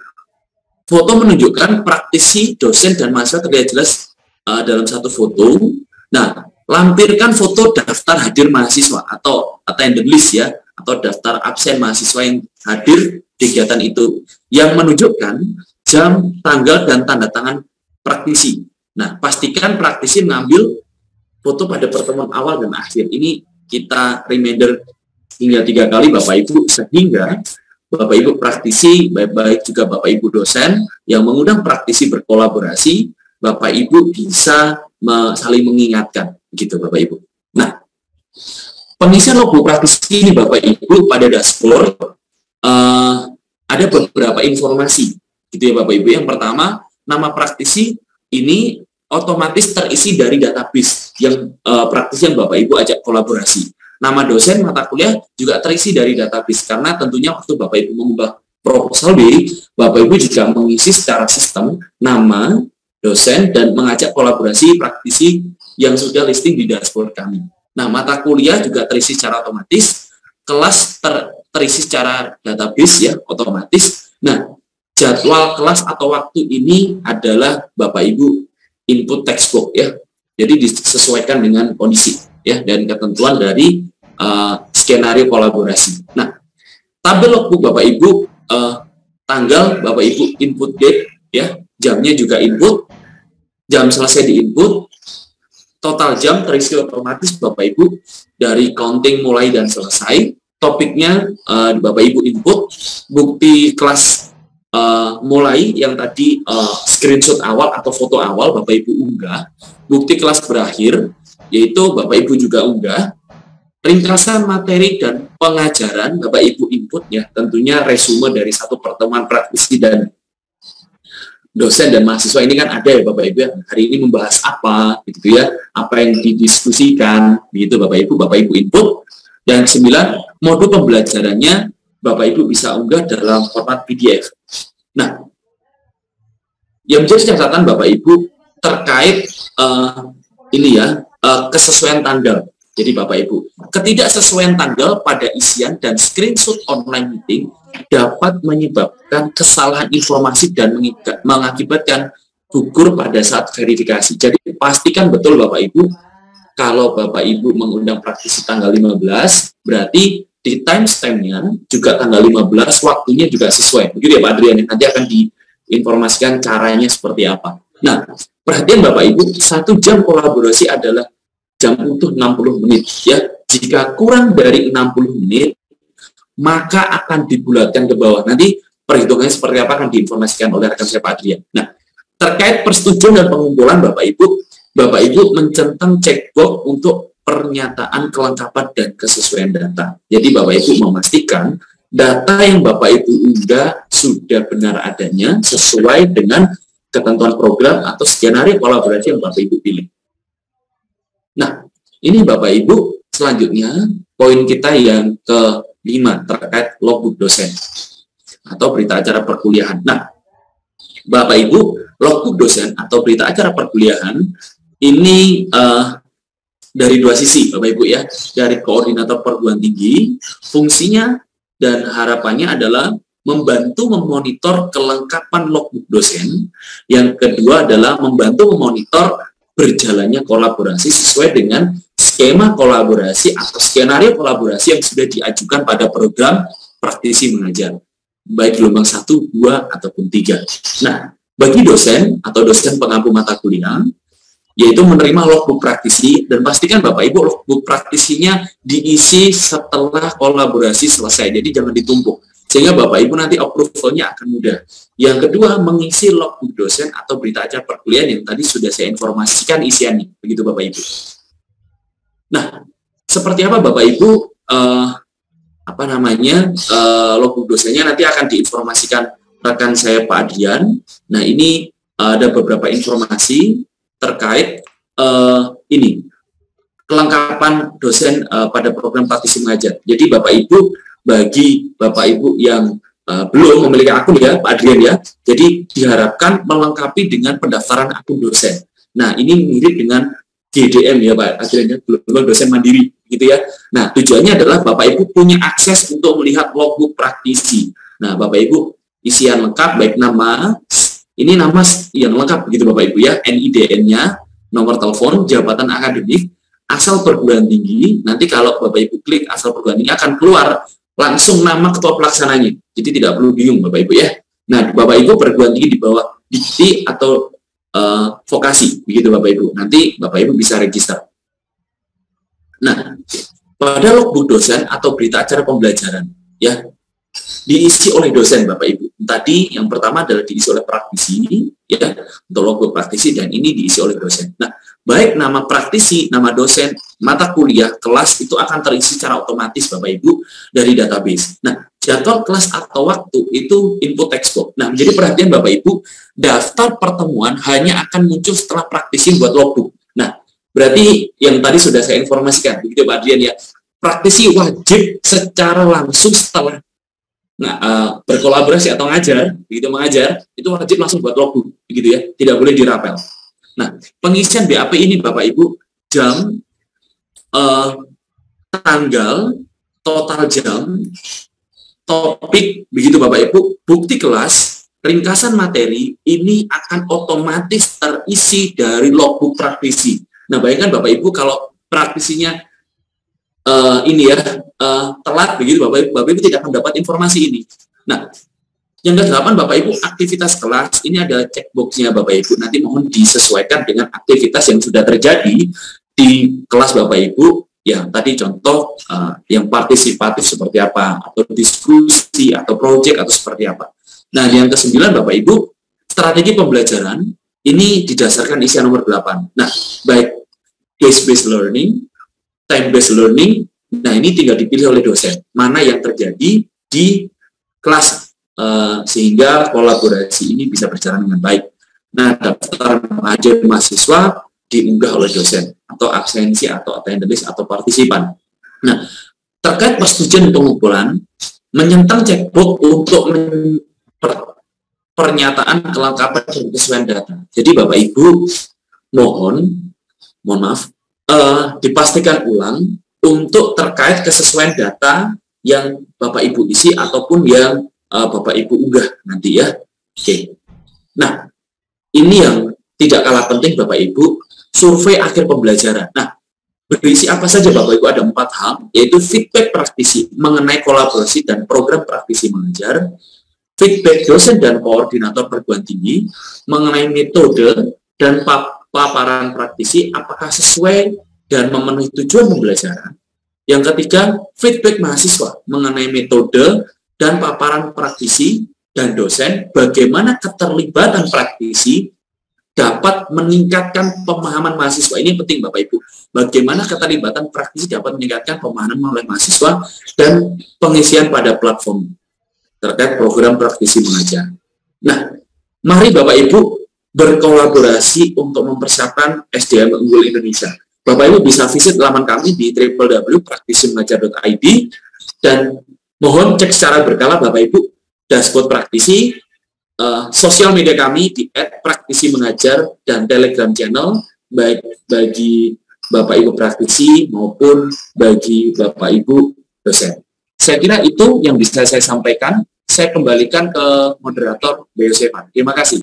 foto menunjukkan praktisi, dosen, dan mahasiswa terlihat jelas dalam satu foto. Nah, lampirkan foto daftar hadir mahasiswa atau attendance list ya, atau daftar absen mahasiswa yang hadir di kegiatan itu, yang menunjukkan jam, tanggal, dan tanda tangan praktisi. Nah, pastikan praktisi mengambil foto pada pertemuan awal dan akhir. Ini kita reminder hingga 3 kali Bapak Ibu, sehingga Bapak Ibu praktisi, baik juga Bapak Ibu dosen yang mengundang praktisi berkolaborasi, Bapak Ibu bisa saling mengingatkan, gitu Bapak Ibu. Nah, pengisian logbook praktisi ini Bapak Ibu pada dashboard ada beberapa informasi, gitu ya Bapak Ibu. Yang pertama, nama praktisi ini otomatis terisi dari database yang praktisi yang Bapak Ibu ajak kolaborasi. Nama dosen mata kuliah juga terisi dari database, karena tentunya waktu Bapak Ibu mengubah proposal B, Bapak Ibu juga mengisi secara sistem nama dosen dan mengajak kolaborasi praktisi yang sudah listing di dashboard kami. Nah, mata kuliah juga terisi secara otomatis, kelas terisi secara database ya, otomatis. Nah, jadwal kelas atau waktu ini adalah Bapak Ibu input textbook ya. Jadi disesuaikan dengan kondisi ya dan ketentuan dari skenario kolaborasi. Nah, tabel logbook Bapak Ibu, tanggal Bapak Ibu input date ya, jamnya juga input, jam selesai di input, total jam terisi otomatis Bapak Ibu dari counting mulai dan selesai, topiknya Bapak Ibu input, bukti kelas mulai yang tadi screenshot awal atau foto awal Bapak Ibu unggah, bukti kelas berakhir yaitu Bapak Ibu juga unggah, ringkasan materi dan pengajaran, Bapak Ibu input ya, tentunya resume dari satu pertemuan praktisi dan dosen dan mahasiswa ini kan ada ya Bapak Ibu ya, hari ini membahas apa gitu ya, apa yang didiskusikan gitu Bapak Ibu input. Dan 9, modul pembelajarannya Bapak Ibu bisa unggah dalam format PDF. Nah, yang menjadi catatan Bapak Ibu terkait kesesuaian tanggal. Jadi Bapak Ibu, ketidaksesuaian tanggal pada isian dan screenshot online meeting dapat menyebabkan kesalahan informasi dan mengakibatkan gugur pada saat verifikasi. Jadi pastikan betul Bapak Ibu, kalau Bapak Ibu mengundang praktisi tanggal 15, berarti di timestamp-nya juga tanggal 15, waktunya juga sesuai. Begitu ya Pak Adrian, nanti akan diinformasikan caranya seperti apa. Nah, perhatian Bapak Ibu, 1 jam kolaborasi adalah jam utuh 60 menit. Ya, jika kurang dari 60 menit, maka akan dibulatkan ke bawah. Nanti perhitungannya seperti apa akan diinformasikan oleh rekan saya Pak Adrian. Nah, terkait persetujuan dan pengumpulan Bapak Ibu mencentang checkbox untuk pernyataan kelengkapan dan kesesuaian data. Jadi Bapak Ibu memastikan data yang Bapak Ibu unggah sudah benar adanya sesuai dengan ketentuan program atau skenario kolaborasi yang Bapak Ibu pilih. Nah, ini Bapak Ibu, selanjutnya poin kita yang ke-5 terkait logbook dosen atau berita acara perkuliahan. Nah, Bapak Ibu, logbook dosen atau berita acara perkuliahan ini dari 2 sisi Bapak Ibu ya, dari koordinator perguruan tinggi, fungsinya dan harapannya adalah membantu memonitor kelengkapan logbook dosen. Yang kedua adalah membantu memonitor berjalannya kolaborasi sesuai dengan skema kolaborasi atau skenario kolaborasi yang sudah diajukan pada program praktisi mengajar, baik gelombang 1, 2, ataupun 3. Nah, bagi dosen atau dosen pengampu mata kuliah, yaitu menerima logbook praktisi, dan pastikan Bapak Ibu logbook praktisinya diisi setelah kolaborasi selesai, jadi jangan ditumpuk, sehingga Bapak Ibu nanti approval-nya akan mudah. Yang kedua, mengisi logbook dosen atau berita acara perkuliahan yang tadi sudah saya informasikan isiannya, begitu Bapak Ibu. Nah, seperti apa Bapak Ibu logbook dosennya nanti akan diinformasikan rekan saya Pak Adrian. Nah, ini ada beberapa informasi terkait kelengkapan dosen pada program praktisi mengajar. Jadi Bapak Ibu, bagi Bapak Ibu yang belum memiliki akun ya Pak Adrian ya, jadi diharapkan melengkapi dengan pendaftaran akun dosen. Nah, ini mirip dengan GDM ya Pak Adrian ya, Global Dosen Mandiri gitu ya. Nah, tujuannya adalah Bapak Ibu punya akses untuk melihat logbook praktisi. Nah, Bapak Ibu isian lengkap, baik nama, ini nama yang lengkap begitu Bapak Ibu ya, NIDN-nya, nomor telepon, jabatan akademik, asal perguruan tinggi. Nanti kalau Bapak Ibu klik asal perguruan tinggi akan keluar langsung nama ketua pelaksananya. Jadi tidak perlu bingung Bapak Ibu ya. Nah, Bapak Ibu perguruan tinggi di bawah dikti atau vokasi begitu Bapak Ibu. Nanti Bapak Ibu bisa register. Nah, pada logbook dosen atau berita acara pembelajaran ya, diisi oleh dosen Bapak Ibu. Tadi yang pertama adalah diisi oleh praktisi ya, untuk logbook praktisi, dan ini diisi oleh dosen. Nah, baik nama praktisi, nama dosen, mata kuliah, kelas itu akan terisi secara otomatis Bapak Ibu dari database. Nah, jadwal kelas atau waktu itu input textbook. Nah, menjadi perhatian Bapak Ibu, daftar pertemuan hanya akan muncul setelah praktisi buat logbook. Nah, berarti yang tadi sudah saya informasikan, begitu Pak Adrian ya, praktisi wajib secara langsung setelah berkolaborasi atau ngajar, begitu mengajar, itu wajib langsung buat logbook, begitu ya, tidak boleh dirapel. Nah, pengisian BAP ini Bapak Ibu, jam, tanggal, total jam, topik, begitu Bapak Ibu, bukti kelas, ringkasan materi, ini akan otomatis terisi dari logbook praktisi. Nah, bayangkan Bapak Ibu kalau praktisinya telat begitu, Bapak Ibu tidak akan dapat informasi ini. Nah, yang ke-8 Bapak Ibu, aktivitas kelas, ini ada checkbox-nya Bapak Ibu, nanti mohon disesuaikan dengan aktivitas yang sudah terjadi di kelas Bapak Ibu, yang tadi contoh yang partisipatif seperti apa, atau diskusi, atau project, atau seperti apa. Nah, yang ke-9 Bapak Ibu, strategi pembelajaran, ini didasarkan isian nomor 8. Nah, baik case-based learning, time-based learning, Nah, ini tinggal dipilih oleh dosen mana yang terjadi di kelas sehingga kolaborasi ini bisa berjalan dengan baik. Nah, daftar mengajar mahasiswa diunggah oleh dosen atau absensi atau attendance atau partisipan. Nah, terkait persetujuan pengumpulan menyentang checkbox untuk pernyataan kelengkapan dan kesesuaian data. Jadi Bapak Ibu mohon maaf dipastikan ulang untuk terkait kesesuaian data yang Bapak Ibu isi ataupun yang Bapak Ibu unggah nanti ya. Oke. Nah, ini yang tidak kalah penting Bapak Ibu, survei akhir pembelajaran. Nah, berisi apa saja Bapak Ibu? Ada 4 hal, yaitu feedback praktisi mengenai kolaborasi dan program praktisi mengajar, feedback dosen dan koordinator perguruan tinggi mengenai metode dan paparan praktisi apakah sesuai dan memenuhi tujuan pembelajaran. Yang ketiga, feedback mahasiswa mengenai metode dan paparan praktisi dan dosen, bagaimana keterlibatan praktisi dapat meningkatkan pemahaman mahasiswa. Ini penting Bapak Ibu. Bagaimana keterlibatan praktisi dapat meningkatkan pemahaman oleh mahasiswa dan pengisian pada platform terkait program praktisi mengajar. Nah, mari Bapak Ibu berkolaborasi untuk mempersiapkan SDM unggul Indonesia. Bapak Ibu bisa visit laman kami di www.praktisimengajar.id dan mohon cek secara berkala Bapak Ibu dashboard praktisi, sosial media kami di @praktisimengajar dan Telegram channel baik bagi Bapak Ibu praktisi maupun bagi Bapak Ibu dosen. Saya kira itu yang bisa saya sampaikan. Saya kembalikan ke moderator Bu Yosefa. Terima kasih.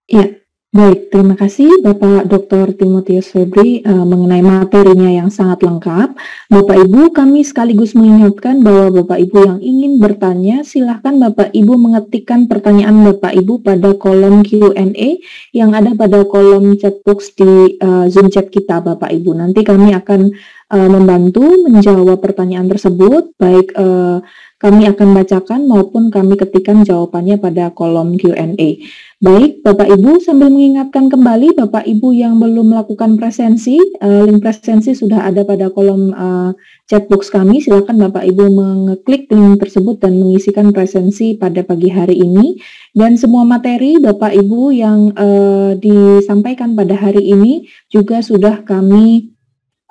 Ya, baik. Terima kasih Bapak Dr. Timotius Febri mengenai materinya yang sangat lengkap. Bapak Ibu, kami sekaligus mengingatkan bahwa Bapak Ibu yang ingin bertanya, silahkan Bapak Ibu mengetikkan pertanyaan Bapak Ibu pada kolom Q&A yang ada pada kolom chat box di Zoom chat kita Bapak Ibu. Nanti kami akan membantu menjawab pertanyaan tersebut, baik kami akan bacakan maupun kami ketikkan jawabannya pada kolom Q&A. Baik, Bapak Ibu, sambil mengingatkan kembali Bapak Ibu yang belum melakukan presensi, link presensi sudah ada pada kolom chat box kami. Silakan Bapak Ibu mengeklik link tersebut dan mengisikan presensi pada pagi hari ini. Dan semua materi Bapak Ibu yang disampaikan pada hari ini juga sudah kami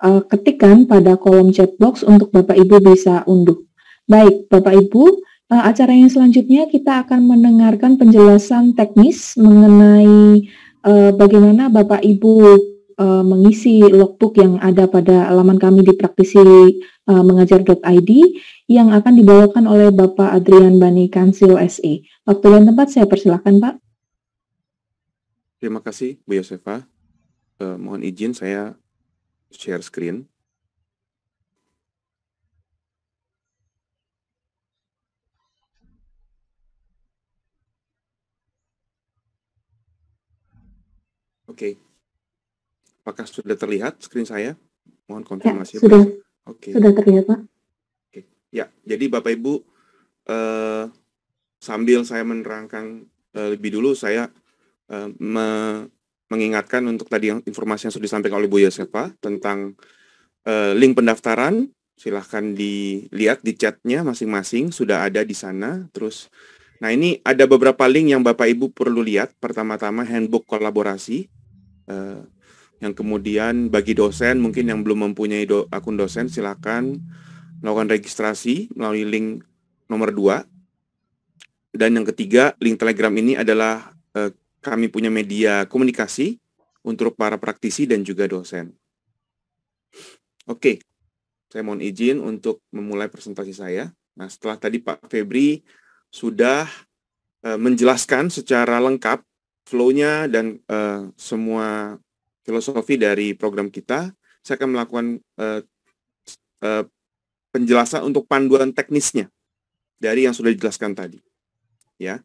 ketikkan pada kolom chat box untuk Bapak Ibu bisa unduh. Baik, Bapak Ibu, acara yang selanjutnya kita akan mendengarkan penjelasan teknis mengenai bagaimana Bapak Ibu mengisi logbook yang ada pada halaman kami di praktisimengajar.id yang akan dibawakan oleh Bapak Adrian Bani Kansil SE. Waktu dan tempat saya persilakan, Pak. Terima kasih, Bu Yosefa. Mohon izin saya share screen. Oke. Apakah sudah terlihat screen saya? Mohon konfirmasi. Ya, sudah. Oke. Sudah terlihat, Pak. Oke. Ya, jadi Bapak Ibu, sambil saya menerangkan lebih dulu, saya mengingatkan untuk tadi informasi yang sudah disampaikan oleh Bu Yosefa tentang link pendaftaran. Silahkan dilihat di chatnya masing-masing, sudah ada di sana. Terus, nah ini ada beberapa link yang Bapak Ibu perlu lihat. Pertama-tama handbook kolaborasi. Yang kemudian bagi dosen mungkin yang belum mempunyai akun dosen, silakan melakukan registrasi melalui link nomor 2. Dan yang ketiga, link Telegram ini adalah kami punya media komunikasi untuk para praktisi dan juga dosen. Oke, saya mohon izin untuk memulai presentasi saya. Nah, setelah tadi Pak Febri sudah menjelaskan secara lengkap flow-nya dan semua filosofi dari program kita, saya akan melakukan penjelasan untuk panduan teknisnya dari yang sudah dijelaskan tadi. Ya,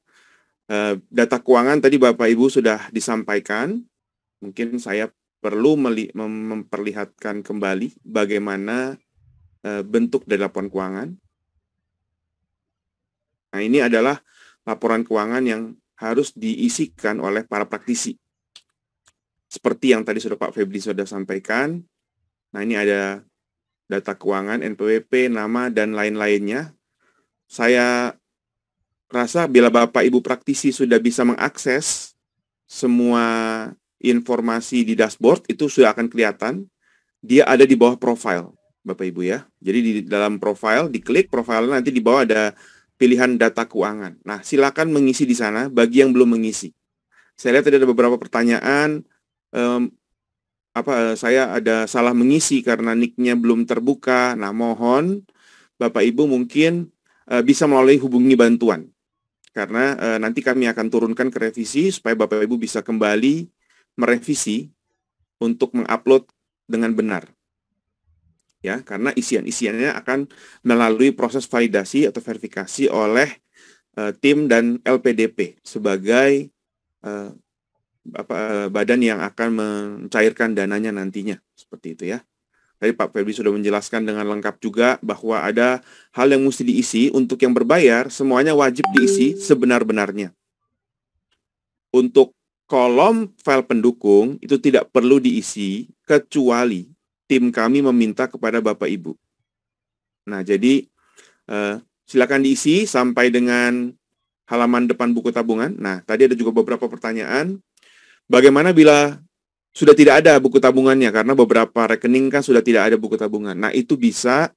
data keuangan tadi Bapak Ibu sudah disampaikan. Mungkin saya perlu memperlihatkan kembali bagaimana bentuk dari laporan keuangan. Nah, ini adalah laporan keuangan yang harus diisikan oleh para praktisi. Seperti yang tadi sudah Pak Febri sudah sampaikan. Nah, ini ada data keuangan, NPWP, nama, dan lain-lainnya. Saya rasa bila Bapak Ibu praktisi sudah bisa mengakses semua informasi di dashboard, itu sudah akan kelihatan. Dia ada di bawah profile, Bapak Ibu ya. Jadi di dalam profile, diklik profile, nanti di bawah ada pilihan data keuangan. Nah, silakan mengisi di sana bagi yang belum mengisi. Saya lihat tadi ada beberapa pertanyaan, saya ada salah mengisi karena nick-nya belum terbuka. Nah, mohon Bapak Ibu mungkin bisa melalui hubungi bantuan. Karena nanti kami akan turunkan ke revisi supaya Bapak Ibu bisa kembali merevisi untuk mengupload dengan benar. Ya, karena isian-isiannya akan melalui proses validasi atau verifikasi oleh tim dan LPDP sebagai badan yang akan mencairkan dananya nantinya. Seperti itu ya. Tadi Pak Febri sudah menjelaskan dengan lengkap juga bahwa ada hal yang mesti diisi. Untuk yang berbayar, semuanya wajib diisi sebenar-benarnya. Untuk kolom file pendukung, itu tidak perlu diisi, kecuali tim kami meminta kepada Bapak Ibu. Nah, jadi silakan diisi sampai dengan halaman depan buku tabungan. Nah, tadi ada juga beberapa pertanyaan. Bagaimana bila sudah tidak ada buku tabungannya, karena beberapa rekening kan sudah tidak ada buku tabungan. Nah, itu bisa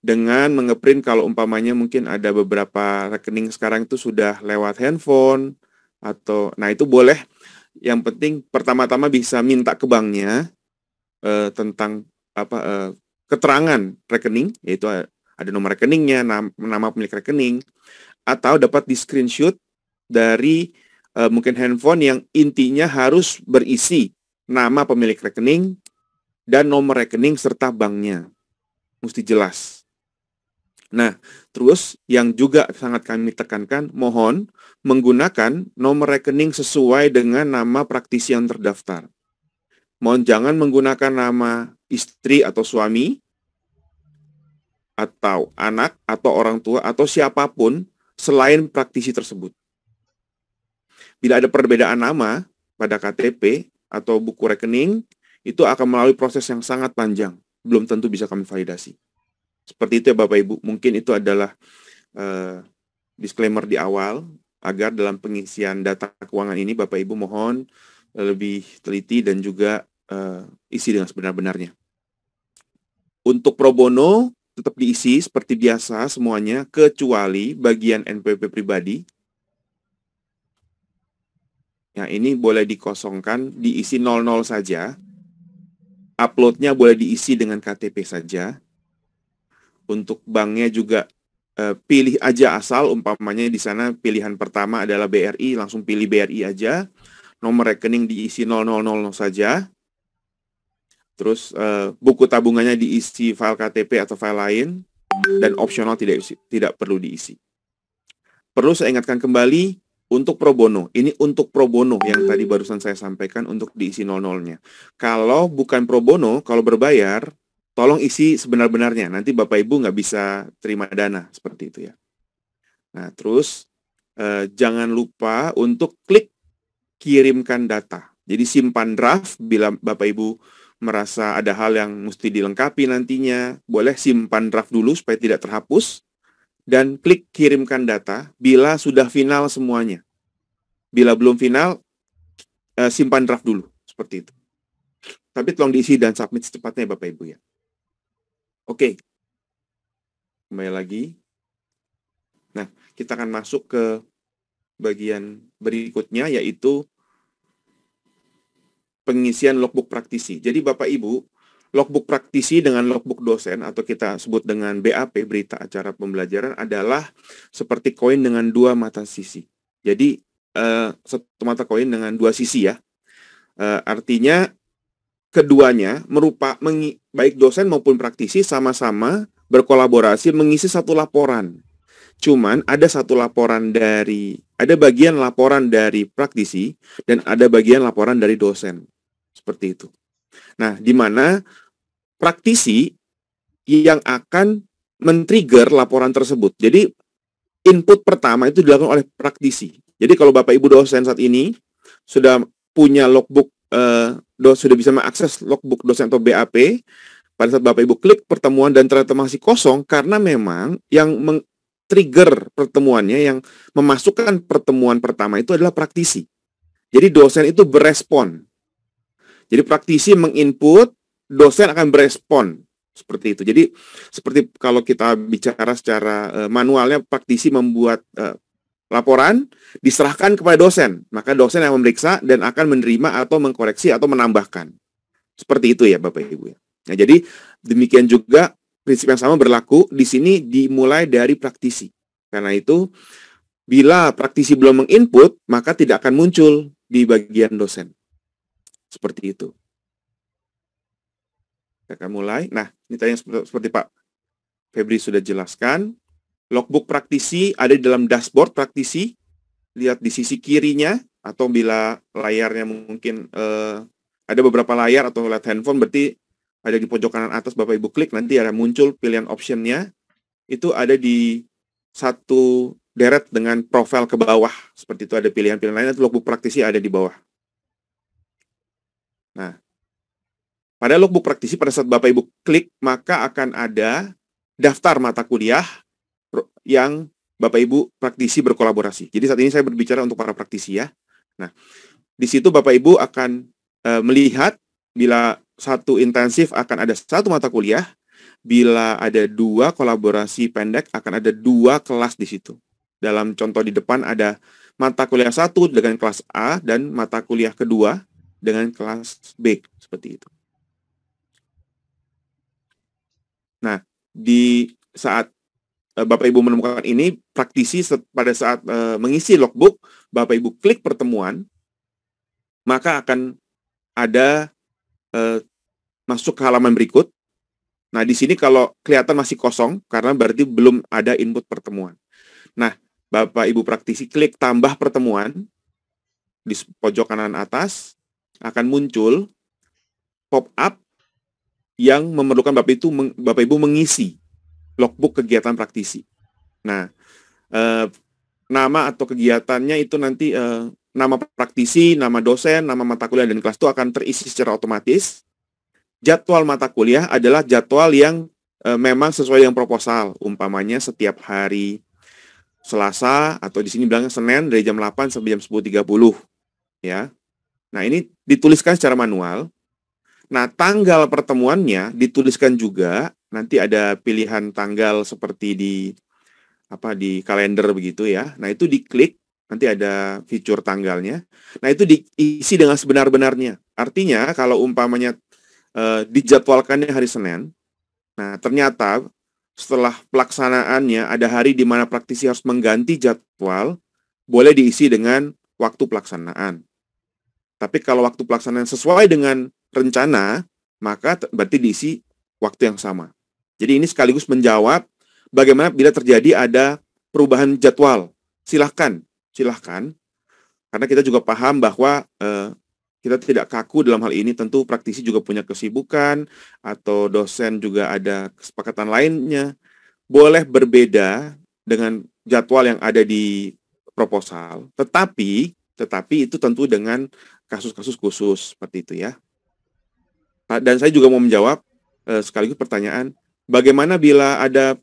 dengan mengeprint kalau umpamanya mungkin ada beberapa rekening sekarang itu sudah lewat handphone, atau, nah itu boleh. Yang penting pertama-tama bisa minta ke banknya tentang keterangan rekening, yaitu ada nomor rekeningnya, nama pemilik rekening, atau dapat di screenshot dari mungkin handphone yang intinya harus berisi nama pemilik rekening, dan nomor rekening serta banknya. Mesti jelas. Nah, terus yang juga sangat kami tekankan, mohon menggunakan nomor rekening sesuai dengan nama praktisi yang terdaftar. Mohon jangan menggunakan nama istri atau suami, atau anak, atau orang tua, atau siapapun selain praktisi tersebut. Bila ada perbedaan nama pada KTP, atau buku rekening, itu akan melalui proses yang sangat panjang. Belum tentu bisa kami validasi. Seperti itu ya Bapak Ibu. Mungkin itu adalah disclaimer di awal, agar dalam pengisian data keuangan ini Bapak Ibu mohon lebih teliti dan juga isi dengan sebenar-benarnya. Untuk pro bono, tetap diisi seperti biasa semuanya, kecuali bagian NPWP pribadi. Ya, ini boleh dikosongkan, diisi 00 saja. Uploadnya boleh diisi dengan KTP saja. Untuk banknya juga pilih aja asal, umpamanya di sana pilihan pertama adalah BRI, langsung pilih BRI aja. Nomor rekening diisi 0000 saja. Terus buku tabungannya diisi file KTP atau file lain, dan opsional tidak perlu diisi. Perlu saya ingatkan kembali, untuk pro bono, ini untuk pro bono yang tadi barusan saya sampaikan untuk diisi 00-nya. Kalau bukan pro bono, kalau berbayar, tolong isi sebenar-benarnya. Nanti Bapak Ibu nggak bisa terima dana, seperti itu ya. Nah, terus jangan lupa untuk klik kirimkan data. Jadi simpan draft bila Bapak Ibu merasa ada hal yang mesti dilengkapi nantinya, boleh simpan draft dulu supaya tidak terhapus. Dan klik kirimkan data bila sudah final semuanya. Bila belum final, simpan draft dulu. Seperti itu. Tapi tolong diisi dan submit secepatnya Bapak Ibu ya. Oke. Kembali lagi. Nah, kita akan masuk ke bagian berikutnya, yaitu pengisian logbook praktisi. Jadi Bapak Ibu, logbook praktisi dengan logbook dosen, atau kita sebut dengan BAP, berita acara pembelajaran, adalah seperti koin dengan dua mata sisi. Jadi, satu mata koin dengan dua sisi ya. Artinya, keduanya baik dosen maupun praktisi sama-sama berkolaborasi mengisi satu laporan. Cuman ada bagian laporan dari praktisi, dan ada bagian laporan dari dosen. Seperti itu. Nah, di mana praktisi yang akan men-trigger laporan tersebut. Jadi, input pertama itu dilakukan oleh praktisi. Jadi, kalau Bapak Ibu dosen saat ini sudah punya logbook, sudah bisa mengakses logbook dosen atau BAP, pada saat Bapak Ibu klik pertemuan dan ternyata masih kosong, karena memang yang trigger pertemuannya, yang memasukkan pertemuan pertama itu adalah praktisi. Jadi dosen itu berespon. Jadi praktisi menginput, dosen akan berespon. Seperti itu. Jadi seperti kalau kita bicara secara manualnya, praktisi membuat laporan, diserahkan kepada dosen. Maka dosen yang memeriksa dan akan menerima atau mengkoreksi atau menambahkan. Seperti itu ya Bapak Ibu. Nah, jadi demikian juga prinsip yang sama berlaku di sini, dimulai dari praktisi. Karena itu bila praktisi belum menginput, maka tidak akan muncul di bagian dosen. Seperti itu. Kita akan mulai. Nah, ini tadi seperti Pak Febri sudah jelaskan. Logbook praktisi ada di dalam dashboard praktisi. Lihat di sisi kirinya, atau bila layarnya mungkin ada beberapa layar atau lihat handphone, berarti ada di pojok kanan atas, Bapak Ibu klik, nanti ada muncul pilihan optionnya. Itu ada di satu deret dengan profil ke bawah. Seperti itu, ada pilihan-pilihan lain, itu logbook praktisi ada di bawah. Nah, pada logbook praktisi, pada saat Bapak Ibu klik, maka akan ada daftar mata kuliah yang Bapak Ibu praktisi berkolaborasi. Jadi saat ini saya berbicara untuk para praktisi ya. Nah, di situ Bapak Ibu akan melihat bila satu intensif akan ada satu mata kuliah, bila ada 2 kolaborasi pendek akan ada 2 kelas di situ. Dalam contoh di depan ada mata kuliah 1 dengan kelas A dan mata kuliah kedua dengan kelas B, seperti itu. Nah, di saat Bapak Ibu menemukan ini, praktisi pada saat mengisi logbook, Bapak Ibu klik pertemuan, maka akan ada masuk ke halaman berikut. Nah, di sini kalau kelihatan masih kosong, karena berarti belum ada input pertemuan. Nah, Bapak Ibu praktisi klik tambah pertemuan, di pojok kanan atas, akan muncul pop-up yang memerlukan Bapak Ibu mengisi logbook kegiatan praktisi. Nah, nama atau kegiatannya itu nanti nama praktisi, nama dosen, nama mata kuliah, dan kelas itu akan terisi secara otomatis. Jadwal mata kuliah adalah jadwal yang memang sesuai dengan proposal. Umpamanya setiap hari Selasa, atau di sini bilangnya Senin dari jam 8 sampai jam 10.30. Ya. Nah, ini dituliskan secara manual. Nah, tanggal pertemuannya dituliskan juga. Nanti ada pilihan tanggal seperti di kalender begitu ya. Nah, itu diklik, nanti ada fitur tanggalnya. Nah, itu diisi dengan sebenar-benarnya. Artinya kalau umpamanya dijadwalkannya hari Senin, nah ternyata setelah pelaksanaannya ada hari di mana praktisi harus mengganti jadwal, boleh diisi dengan waktu pelaksanaan. Tapi kalau waktu pelaksanaan sesuai dengan rencana, maka berarti diisi waktu yang sama. Jadi ini sekaligus menjawab bagaimana bila terjadi ada perubahan jadwal. Silahkan. Karena kita juga paham bahwa kita tidak kaku dalam hal ini. Tentu praktisi juga punya kesibukan, atau dosen juga ada kesepakatan lainnya. Boleh berbeda dengan jadwal yang ada di proposal. Tetapi itu tentu dengan kasus-kasus khusus seperti itu ya. Dan saya juga mau menjawab sekaligus pertanyaan, bagaimana bila ada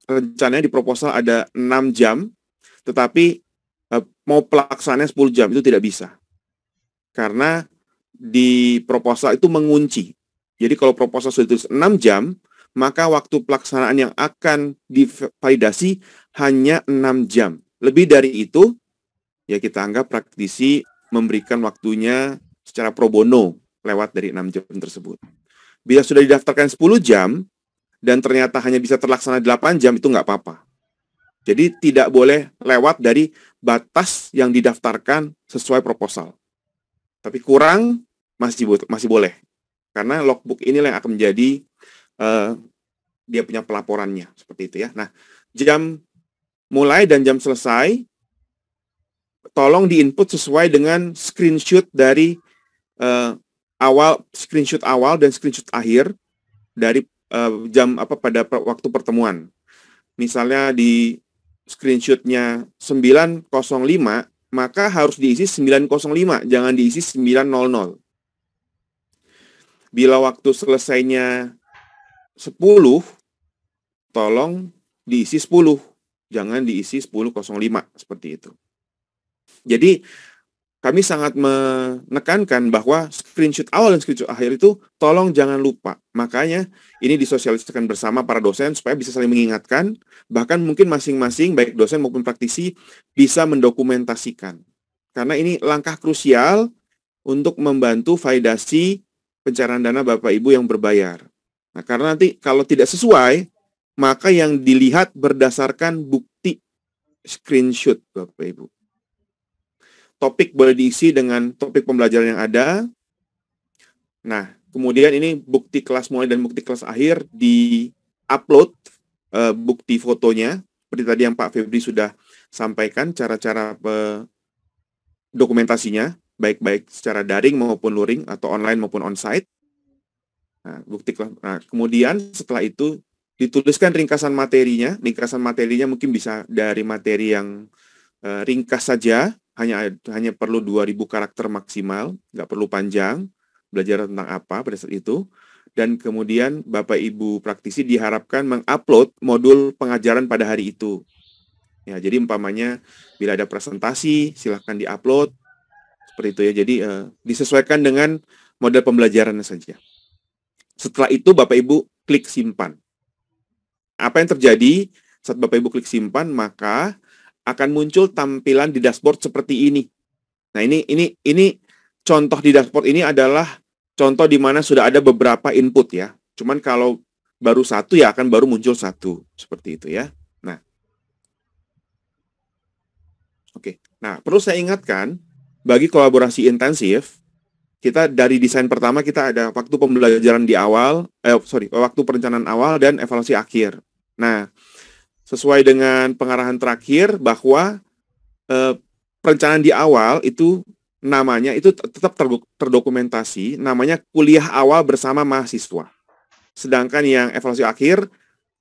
rencananya di proposal ada 6 jam, tetapi mau pelaksananya 10 jam, itu tidak bisa. Karena di proposal itu mengunci. Jadi kalau proposal sudah ditulis 6 jam, maka waktu pelaksanaan yang akan divalidasi hanya 6 jam. Lebih dari itu, ya kita anggap praktisi memberikan waktunya secara pro bono lewat dari 6 jam tersebut. Bila sudah didaftarkan 10 jam, dan ternyata hanya bisa terlaksana 8 jam, itu nggak apa-apa. Jadi tidak boleh lewat dari batas yang didaftarkan sesuai proposal. Tapi kurang masih boleh. Karena logbook inilah yang akan menjadi dia punya pelaporannya. Seperti itu ya. Nah, jam mulai dan jam selesai tolong diinput sesuai dengan screenshot dari screenshot awal dan screenshot akhir dari jam pada waktu pertemuan. Misalnya di screenshotnya 9.05, maka harus diisi 9.05, jangan diisi 9.00. Bila waktu selesainya 10, tolong diisi 10. Jangan diisi 10.05 seperti itu. Jadi kami sangat menekankan bahwa screenshot awal dan screenshot akhir itu tolong jangan lupa. Makanya ini disosialisasikan bersama para dosen supaya bisa saling mengingatkan, bahkan mungkin masing-masing baik dosen maupun praktisi bisa mendokumentasikan. Karena ini langkah krusial untuk membantu validasi pencairan dana Bapak Ibu yang berbayar. Nah, karena nanti kalau tidak sesuai, maka yang dilihat berdasarkan bukti screenshot Bapak Ibu. Topik boleh diisi dengan topik pembelajaran yang ada. Nah, kemudian ini bukti kelas mulai dan bukti kelas akhir di-upload bukti fotonya. Seperti tadi yang Pak Febri sudah sampaikan, cara-cara dokumentasinya, baik-baik secara daring maupun luring, atau online maupun on-site. Nah, kemudian setelah itu dituliskan ringkasan materinya. Ringkasan materinya mungkin bisa dari materi yang ringkas saja, hanya perlu 2000 karakter maksimal, nggak perlu panjang, belajar tentang apa pada saat itu. Dan kemudian Bapak Ibu praktisi diharapkan mengupload modul pengajaran pada hari itu. Ya, jadi umpamanya bila ada presentasi, silahkan diupload, seperti itu ya. Jadi disesuaikan dengan model pembelajarannya saja. Setelah itu Bapak Ibu klik simpan. Apa yang terjadi saat Bapak Ibu klik simpan, maka akan muncul tampilan di dashboard seperti ini. Nah, ini contoh di dashboard ini adalah contoh di mana sudah ada beberapa input ya. Cuman kalau baru satu ya akan baru muncul satu, seperti itu ya. Nah, oke. Nah, perlu saya ingatkan, bagi kolaborasi intensif, kita dari desain pertama kita ada waktu pembelajaran di awal, waktu perencanaan awal dan evaluasi akhir. Nah, sesuai dengan pengarahan terakhir bahwa perencanaan di awal itu namanya itu tetap terdokumentasi, namanya kuliah awal bersama mahasiswa. Sedangkan yang evaluasi akhir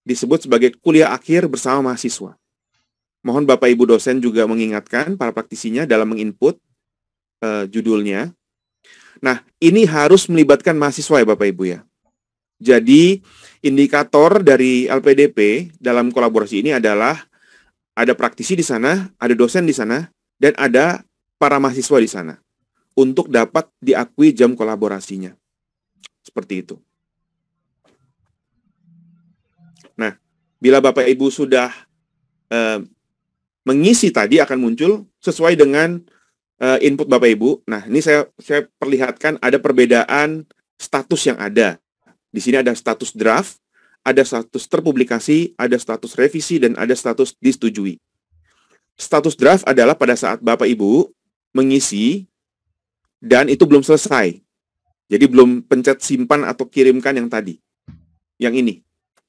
disebut sebagai kuliah akhir bersama mahasiswa. Mohon Bapak Ibu dosen juga mengingatkan para praktisinya dalam menginput judulnya. Nah, ini harus melibatkan mahasiswa ya Bapak Ibu ya. Jadi, indikator dari LPDP dalam kolaborasi ini adalah ada praktisi di sana, ada dosen di sana, dan ada para mahasiswa di sana untuk dapat diakui jam kolaborasinya. Seperti itu. Nah, bila Bapak Ibu sudah mengisi tadi akan muncul sesuai dengan input Bapak Ibu. Nah, ini saya perlihatkan ada perbedaan status yang ada. Di sini ada status draft, ada status terpublikasi, ada status revisi, dan ada status disetujui. Status draft adalah pada saat Bapak Ibu mengisi dan itu belum selesai. Jadi belum pencet simpan atau kirimkan yang tadi. Yang ini.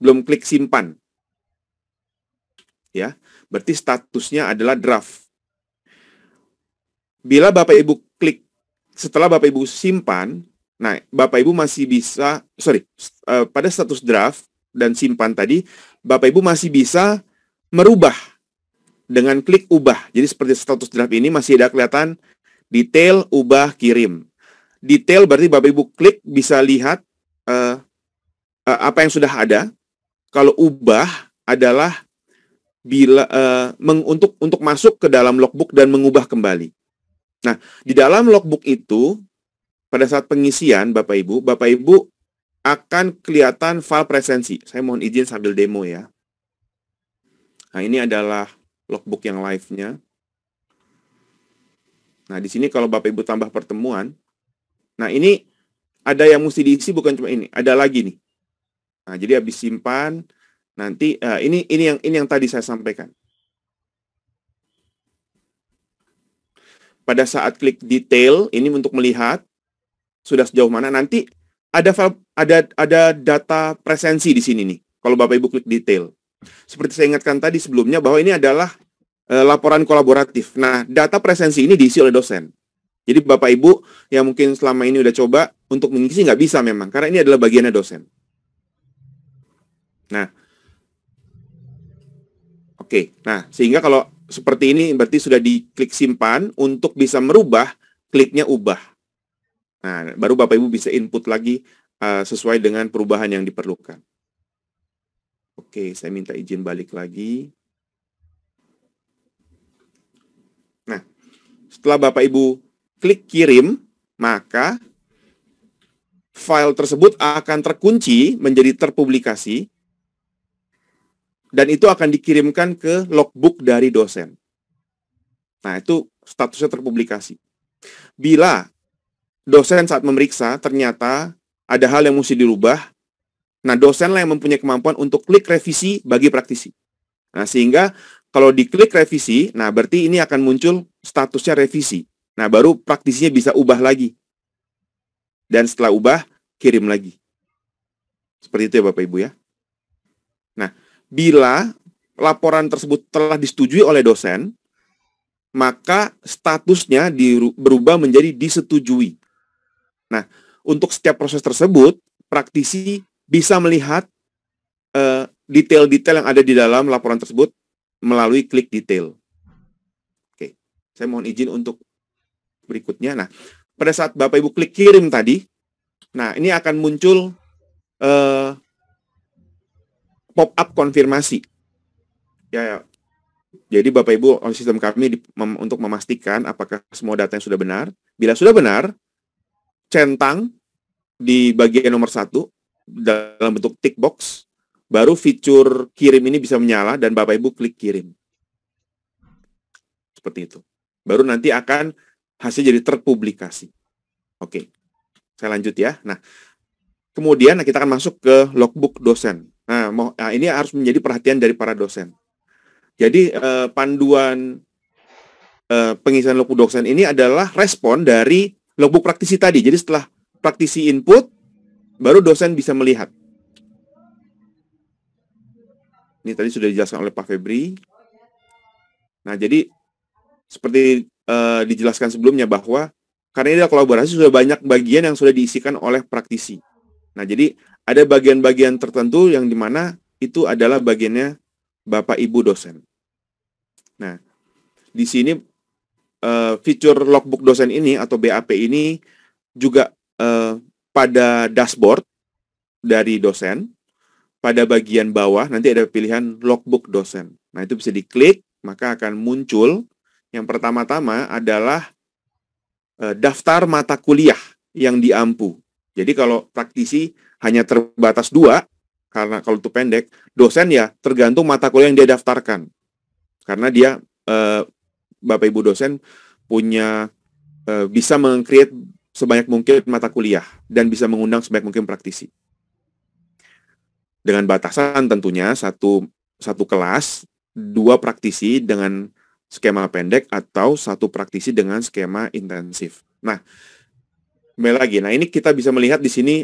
Belum klik simpan. Ya, berarti statusnya adalah draft. Bila Bapak Ibu klik setelah Bapak Ibu simpan, nah, Bapak Ibu masih bisa, pada status draft dan simpan tadi, Bapak Ibu masih bisa merubah dengan klik ubah. Jadi seperti status draft ini masih ada kelihatan detail, ubah, kirim. Detail berarti Bapak Ibu klik bisa lihat apa yang sudah ada. Kalau ubah adalah bila untuk masuk ke dalam logbook dan mengubah kembali. Nah, di dalam logbook itu pada saat pengisian Bapak Ibu akan kelihatan file presensi. Saya mohon izin sambil demo ya. Nah, ini adalah logbook yang live-nya. Nah, di sini kalau Bapak Ibu tambah pertemuan, nah ini ada yang mesti diisi bukan cuma ini, ada lagi nih. Nah, jadi habis simpan, nanti ini yang tadi saya sampaikan. Pada saat klik detail, ini untuk melihat sudah sejauh mana. Nanti ada data presensi di sini nih. Kalau Bapak Ibu klik detail. Seperti saya ingatkan tadi sebelumnya bahwa ini adalah laporan kolaboratif. Nah, data presensi ini diisi oleh dosen. Jadi Bapak Ibu yang mungkin selama ini udah coba untuk mengisi nggak bisa memang, karena ini adalah bagiannya dosen. Nah, oke. Nah, sehingga kalau seperti ini berarti sudah diklik simpan, untuk bisa merubah, kliknya ubah. Nah, baru Bapak Ibu bisa input lagi sesuai dengan perubahan yang diperlukan. Oke, saya minta izin balik lagi. Nah, setelah Bapak Ibu klik kirim, maka file tersebut akan terkunci menjadi terpublikasi, dan itu akan dikirimkan ke logbook dari dosen. Nah, itu statusnya terpublikasi. Bila dosen saat memeriksa ternyata ada hal yang mesti dirubah, nah dosen lah yang mempunyai kemampuan untuk klik revisi bagi praktisi. Nah, sehingga kalau diklik revisi, nah berarti ini akan muncul statusnya revisi. Nah, baru praktisinya bisa ubah lagi. Dan setelah ubah, kirim lagi. Seperti itu ya Bapak Ibu ya. Nah, bila laporan tersebut telah disetujui oleh dosen, maka statusnya berubah menjadi disetujui. Nah, untuk setiap proses tersebut, praktisi bisa melihat detail-detail yang ada di dalam laporan tersebut melalui klik detail. Oke, saya mohon izin untuk berikutnya. Nah, pada saat Bapak Ibu klik kirim tadi, nah ini akan muncul pop-up konfirmasi. Ya, jadi Bapak Ibu, sistem kami untuk memastikan apakah semua data yang sudah benar. Bila sudah benar, centang di bagian nomor 1 dalam bentuk tick box, baru fitur kirim ini bisa menyala dan Bapak Ibu klik kirim. Seperti itu. Baru nanti akan hasil jadi terpublikasi. Oke, saya lanjut ya. Nah, kemudian kita akan masuk ke logbook dosen. Nah, ini harus menjadi perhatian dari para dosen. Jadi panduan pengisian logbook dosen ini adalah respon dari logbook praktisi tadi. Jadi setelah praktisi input, baru dosen bisa melihat. Ini tadi sudah dijelaskan oleh Pak Febri. Nah, jadi seperti dijelaskan sebelumnya bahwa karena ini adalah kolaborasi, sudah banyak bagian yang sudah diisikan oleh praktisi. Nah, jadi ada bagian-bagian tertentu yang dimana itu adalah bagiannya Bapak Ibu dosen. Nah, di sini fitur logbook dosen ini atau BAP ini juga pada dashboard dari dosen, pada bagian bawah nanti ada pilihan logbook dosen. Nah, itu bisa diklik, maka akan muncul yang pertama-tama adalah daftar mata kuliah yang diampu. Jadi kalau praktisi hanya terbatas 2, karena kalau itu pendek, dosen ya tergantung mata kuliah yang dia daftarkan. Karena dia, Bapak Ibu dosen, punya bisa meng-create sebanyak mungkin mata kuliah dan bisa mengundang sebanyak mungkin praktisi. Dengan batasan tentunya satu kelas, 2 praktisi dengan skema pendek atau 1 praktisi dengan skema intensif. Nah, kembali lagi. Nah, ini kita bisa melihat di sini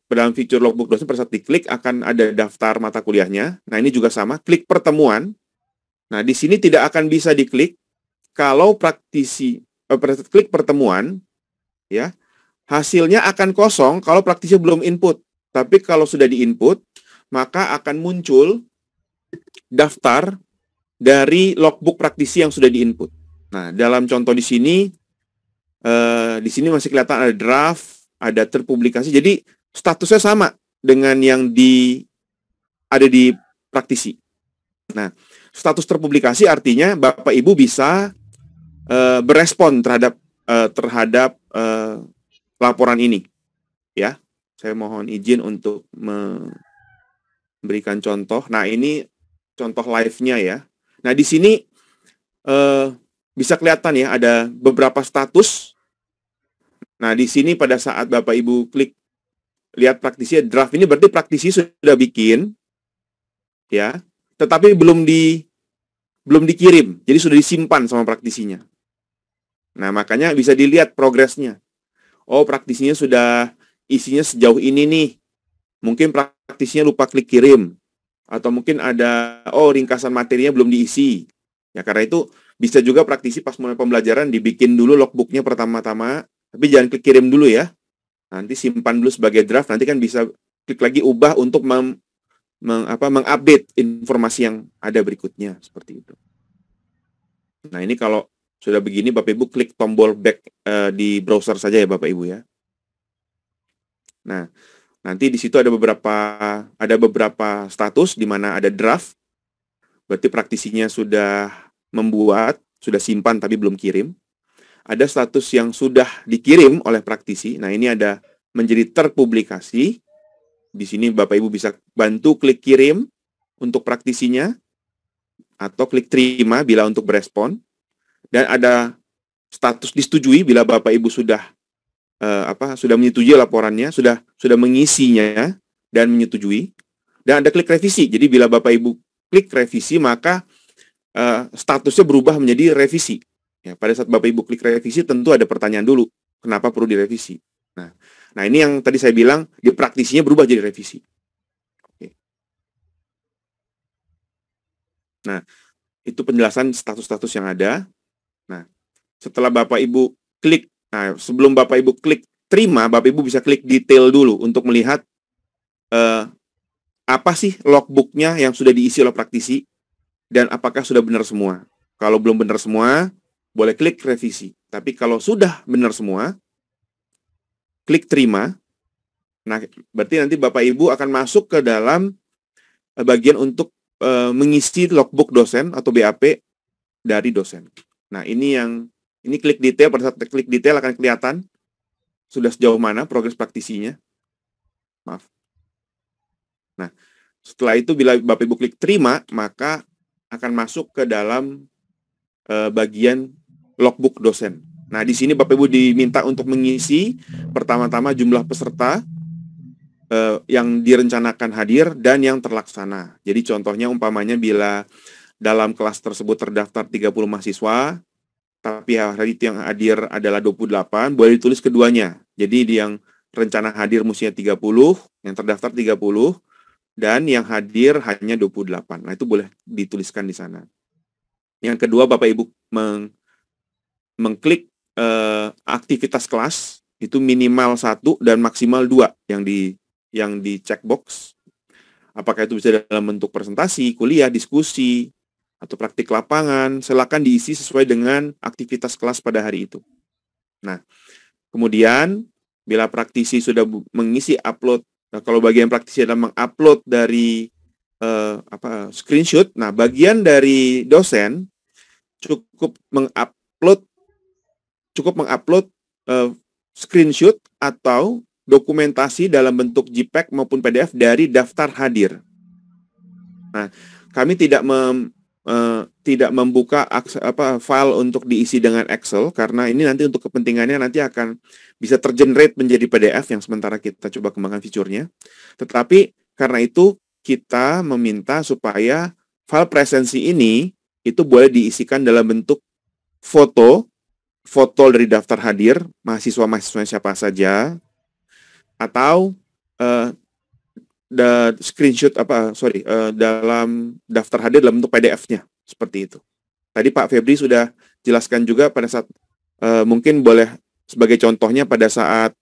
dalam fitur logbook dosen pada saat diklik akan ada daftar mata kuliahnya. Nah, ini juga sama, klik pertemuan. Nah, di sini tidak akan bisa diklik kalau praktisi pada saat klik pertemuan ya, hasilnya akan kosong kalau praktisi belum input. Tapi kalau sudah di-input, maka akan muncul daftar dari logbook praktisi yang sudah di-input. Nah, dalam contoh di sini masih kelihatan ada draft, ada terpublikasi. Jadi statusnya sama dengan yang ada di praktisi. Nah, status terpublikasi artinya Bapak Ibu bisa berespon terhadap laporan ini. Ya, saya mohon izin untuk memberikan contoh. Nah, ini contoh live-nya ya. Nah, di sini bisa kelihatan ya ada beberapa status. Nah, di sini pada saat Bapak Ibu klik lihat praktisi draft ini berarti praktisi sudah bikin ya, tetapi belum dikirim. Jadi sudah disimpan sama praktisinya. Nah, makanya bisa dilihat progresnya. Oh, praktisinya sudah isinya sejauh ini nih. Mungkin praktisinya lupa klik kirim. Atau mungkin ada, ringkasan materinya belum diisi. Ya, karena itu bisa juga praktisi pas mulai pembelajaran dibikin dulu logbooknya pertama-tama, tapi jangan klik kirim dulu ya. Nanti simpan dulu sebagai draft, nanti kan bisa klik lagi ubah untuk mengupdate informasi yang ada berikutnya, seperti itu. Nah, ini kalau sudah begini, Bapak Ibu klik tombol back di browser saja ya Bapak Ibu ya. Nah, Nanti di situ ada beberapa status di mana ada draft, berarti praktisinya sudah membuat, sudah simpan tapi belum kirim. Ada status yang sudah dikirim oleh praktisi. Nah, ini ada menjadi terpublikasi. Di sini Bapak Ibu bisa bantu klik kirim untuk praktisinya atau klik terima bila untuk berespon. Dan ada status disetujui bila Bapak Ibu sudah menyetujui laporannya, sudah mengisinya dan menyetujui. Dan ada klik revisi. Jadi bila Bapak Ibu klik revisi, maka statusnya berubah menjadi revisi. Ya, pada saat Bapak Ibu klik revisi tentu ada pertanyaan dulu, kenapa perlu direvisi? Nah ini yang tadi saya bilang, di praktisinya berubah jadi revisi. Oke. Nah, itu penjelasan status-status yang ada. Nah, setelah Bapak Ibu klik, sebelum Bapak Ibu klik terima, Bapak Ibu bisa klik detail dulu untuk melihat apa sih logbooknya yang sudah diisi oleh praktisi dan apakah sudah benar semua. Kalau belum benar semua, boleh klik revisi. Tapi kalau sudah benar semua, klik terima. Nah, berarti nanti Bapak Ibu akan masuk ke dalam bagian untuk mengisi logbook dosen atau BAP dari dosen. Nah, ini klik detail. Pada saat klik detail akan kelihatan sudah sejauh mana progres praktisinya. Maaf. Nah, setelah itu bila Bapak Ibu klik terima, maka akan masuk ke dalam bagian logbook dosen. Nah, di sini Bapak Ibu diminta untuk mengisi pertama-tama jumlah peserta yang direncanakan hadir dan yang terlaksana. Jadi contohnya umpamanya bila dalam kelas tersebut terdaftar 30 mahasiswa, tapi hari itu yang hadir adalah 28, boleh ditulis keduanya. Jadi yang rencana hadir mestinya 30, yang terdaftar 30, dan yang hadir hanya 28. Nah, itu boleh dituliskan di sana. Yang kedua, Bapak Ibu mengklik aktivitas kelas, itu minimal 1 dan maksimal 2 yang di checkbox. Apakah itu bisa dalam bentuk presentasi, kuliah, diskusi, atau praktik lapangan, silakan diisi sesuai dengan aktivitas kelas pada hari itu. Nah, kemudian bila praktisi sudah mengisi upload, kalau bagian praktisi adalah mengupload dari screenshot, nah bagian dari dosen cukup mengupload screenshot atau dokumentasi dalam bentuk JPEG maupun PDF dari daftar hadir. Nah, kami tidak membuka file untuk diisi dengan Excel karena ini nanti untuk kepentingannya nanti akan bisa tergenerate menjadi PDF yang sementara kita coba kembangkan fiturnya. Tetapi karena itu kita meminta supaya file presensi ini itu boleh diisikan dalam bentuk foto dari daftar hadir mahasiswa siapa saja, atau screenshot dalam daftar hadir dalam bentuk PDF-nya seperti itu. Tadi Pak Febri sudah jelaskan juga pada saat mungkin boleh sebagai contohnya pada saat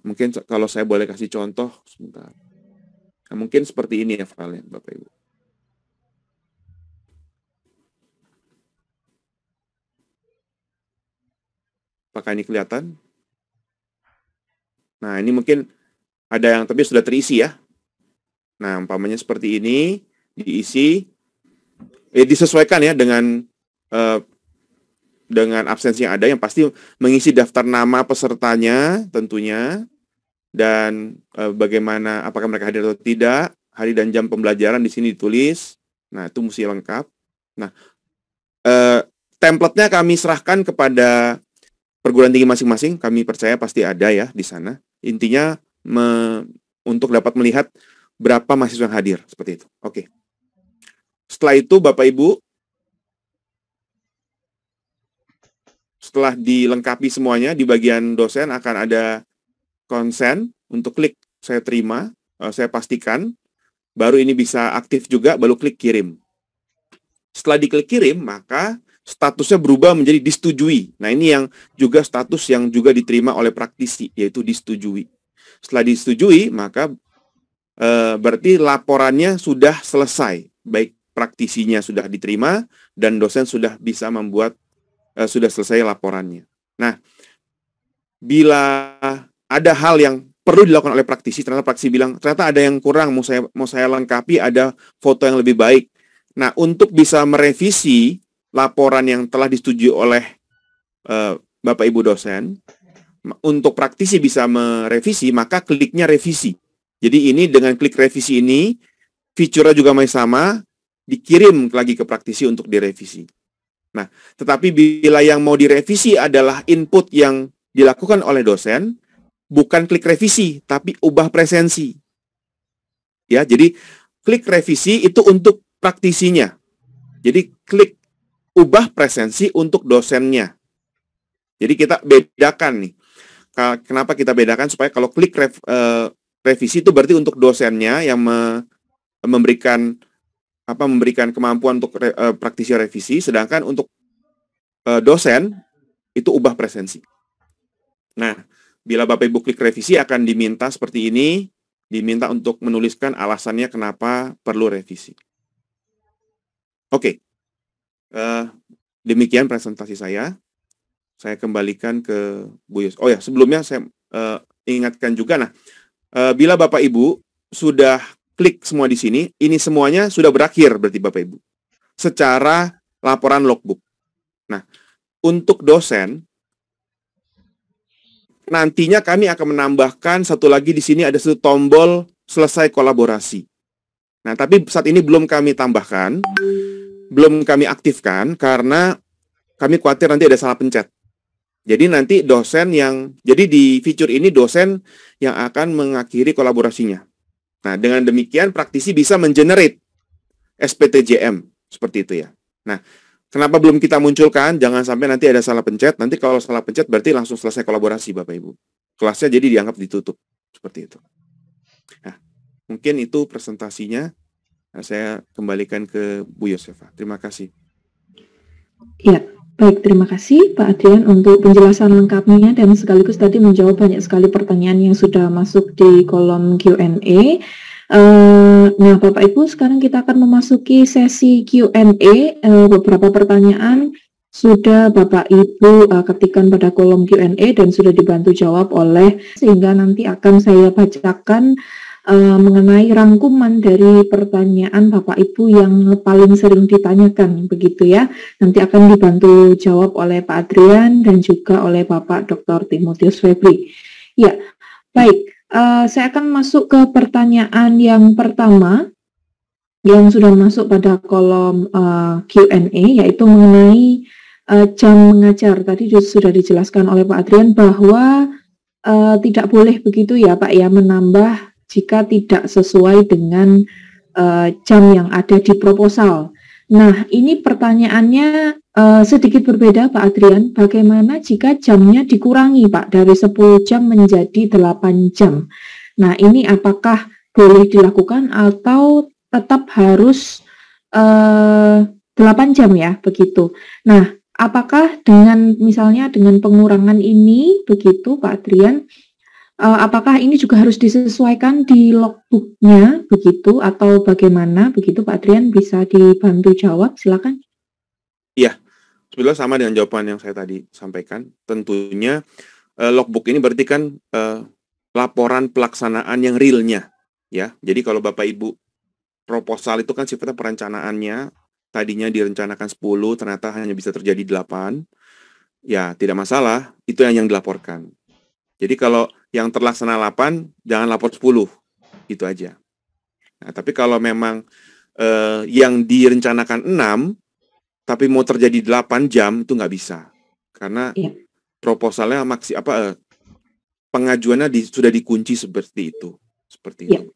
mungkin kalau saya boleh kasih contoh sebentar. Nah, mungkin seperti ini ya filenya Bapak Ibu. Apakah ini kelihatan? Nah, ini mungkin ada yang tapi sudah terisi ya. Nah, umpamanya seperti ini, diisi, disesuaikan ya dengan absensi yang ada, yang pasti mengisi daftar nama pesertanya tentunya, dan bagaimana, apakah mereka hadir atau tidak, hari dan jam pembelajaran di sini ditulis. Nah, itu mesti lengkap. Nah, template-nya kami serahkan kepada perguruan tinggi masing-masing, kami percaya pasti ada ya di sana. Intinya untuk dapat melihat berapa mahasiswa yang hadir, seperti itu. Oke. Setelah itu Bapak Ibu, setelah dilengkapi semuanya, di bagian dosen akan ada konsen untuk klik saya terima, saya pastikan, baru ini bisa aktif juga, baru klik kirim. Setelah diklik kirim, maka statusnya berubah menjadi disetujui. Nah, ini yang juga status yang juga diterima oleh praktisi, yaitu disetujui. Setelah disetujui, maka berarti laporannya sudah selesai. Baik praktisinya sudah diterima, dan dosen sudah bisa membuat, sudah selesai laporannya. Nah, bila ada hal yang perlu dilakukan oleh praktisi, ternyata praktisi bilang, ternyata ada yang kurang, mau saya lengkapi, ada foto yang lebih baik. Nah, untuk bisa merevisi laporan yang telah disetujui oleh Bapak Ibu dosen, untuk praktisi bisa merevisi, maka kliknya revisi. Jadi ini dengan klik revisi ini, fiturnya juga masih sama, dikirim lagi ke praktisi untuk direvisi. Nah, tetapi bila yang mau direvisi adalah input yang dilakukan oleh dosen, bukan klik revisi, tapi ubah presensi. Ya, jadi klik revisi itu untuk praktisinya. Jadi klik ubah presensi untuk dosennya. Jadi kita bedakan nih. Kenapa kita bedakan? Supaya kalau klik revisi itu berarti untuk dosennya yang memberikan kemampuan untuk praktisi revisi, sedangkan untuk dosen itu ubah presensi. Nah, bila Bapak Ibu klik revisi akan diminta seperti ini, diminta untuk menuliskan alasannya kenapa perlu revisi. Oke, demikian presentasi saya. Saya kembalikan ke Bu Yos. Oh ya, sebelumnya saya ingatkan juga, bila Bapak Ibu sudah klik semua di sini, ini semuanya sudah berakhir berarti Bapak Ibu, secara laporan logbook. Nah, untuk dosen, nantinya kami akan menambahkan satu lagi di sini, ada satu tombol selesai kolaborasi. Nah, tapi saat ini belum kami tambahkan, belum kami aktifkan karena kami khawatir nanti ada salah pencet. Jadi nanti jadi di fitur ini dosen yang akan mengakhiri kolaborasinya. Nah, dengan demikian praktisi bisa mengenerate SPTJM seperti itu ya. Nah, kenapa belum kita munculkan? Jangan sampai nanti ada salah pencet. Nanti kalau salah pencet berarti langsung selesai kolaborasi Bapak Ibu. Kelasnya jadi dianggap ditutup. Seperti itu. Nah, mungkin itu presentasinya. Nah, saya kembalikan ke Bu Yosefa. Terima kasih. Ya, baik. Terima kasih Pak Adrian untuk penjelasan lengkapnya dan sekaligus tadi menjawab banyak sekali pertanyaan yang sudah masuk di kolom Q&A. Nah, Bapak Ibu, sekarang kita akan memasuki sesi Q&A. Beberapa pertanyaan sudah Bapak Ibu ketikkan pada kolom Q&A dan sudah dibantu jawab sehingga nanti akan saya bacakan mengenai rangkuman dari pertanyaan Bapak Ibu yang paling sering ditanyakan, begitu ya. Nanti akan dibantu jawab oleh Pak Adrian dan juga oleh Bapak Dr. Timotius Febri. Ya, baik. Saya akan masuk ke pertanyaan yang pertama yang sudah masuk pada kolom Q&A, yaitu mengenai jam mengajar. Tadi sudah dijelaskan oleh Pak Adrian bahwa tidak boleh begitu ya Pak ya, menambah jika tidak sesuai dengan jam yang ada di proposal. Nah, ini pertanyaannya sedikit berbeda Pak Adrian. Bagaimana jika jamnya dikurangi Pak dari 10 jam menjadi 8 jam? Nah, ini apakah boleh dilakukan atau tetap harus 8 jam ya, begitu. Nah, apakah misalnya dengan pengurangan ini, begitu Pak Adrian, apakah ini juga harus disesuaikan di logbooknya, begitu, atau bagaimana, begitu Pak Adrian, bisa dibantu jawab, silakan. Iya, sebenarnya sama dengan jawaban yang saya tadi sampaikan. Tentunya logbook ini berarti kan laporan pelaksanaan yang realnya, ya. Jadi kalau Bapak Ibu proposal itu kan sifatnya perencanaannya, tadinya direncanakan 10, ternyata hanya bisa terjadi 8, ya tidak masalah, itu yang dilaporkan. Jadi kalau yang terlaksana 8, jangan lapor 10, itu aja. Nah, tapi kalau memang yang direncanakan 6, tapi mau terjadi 8 jam, itu nggak bisa. Karena proposalnya pengajuannya sudah dikunci seperti itu. Seperti itu.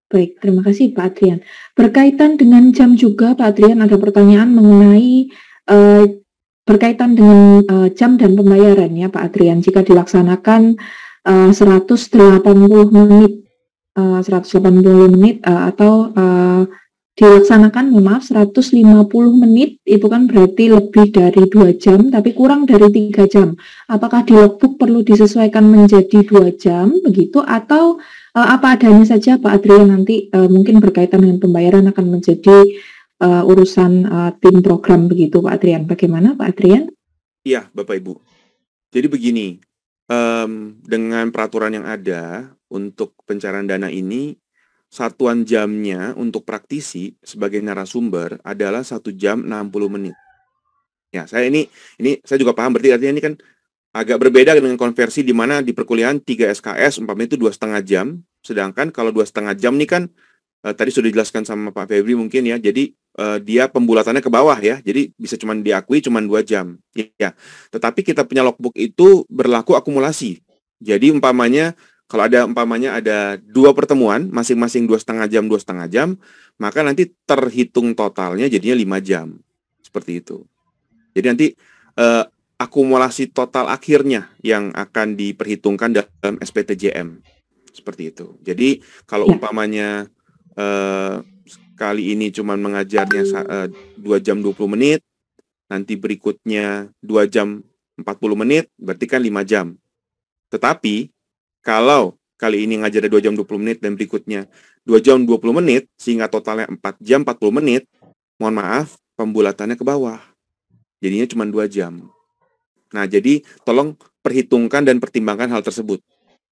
Baik, terima kasih Pak Adrian. Berkaitan dengan jam juga, Pak Adrian, ada pertanyaan mengenai berkaitan dengan jam dan pembayaran ya Pak Adrian. Jika dilaksanakan 180 menit, atau dilaksanakan 150 menit, itu kan berarti lebih dari 2 jam, tapi kurang dari 3 jam. Apakah di logbook perlu disesuaikan menjadi 2 jam, begitu, atau apa adanya saja Pak Adrian? Nanti mungkin berkaitan dengan pembayaran akan menjadi urusan tim program, begitu Pak Adrian. Bagaimana Pak Adrian? Iya, Bapak Ibu. Jadi begini, dengan peraturan yang ada untuk pencairan dana ini, satuan jamnya untuk praktisi sebagai narasumber adalah 1 jam 60 menit. Ya, ini saya juga paham, berarti artinya ini kan agak berbeda dengan konversi di mana di perkuliahan 3 SKS umpamanya itu 2,5 jam, sedangkan kalau 2,5 jam ini kan tadi sudah dijelaskan sama Pak Febri mungkin ya, jadi dia pembulatannya ke bawah ya, jadi bisa cuman diakui cuman 2 jam. Ya, tetapi kita punya logbook itu berlaku akumulasi. Jadi umpamanya kalau ada 2 pertemuan, masing-masing 2,5 jam, maka nanti terhitung totalnya jadinya 5 jam. Seperti itu. Jadi nanti akumulasi total akhirnya yang akan diperhitungkan dalam SPTJM. Seperti itu. Jadi kalau umpamanya kali ini cuma mengajarnya 2 jam 20 menit, nanti berikutnya 2 jam 40 menit, berarti kan 5 jam. Tetapi kalau kali ini ngajarnya 2 jam 20 menit dan berikutnya 2 jam 20 menit, sehingga totalnya 4 jam 40 menit, mohon maaf, pembulatannya ke bawah. Jadinya cuma 2 jam. Nah, jadi tolong perhitungkan dan pertimbangkan hal tersebut.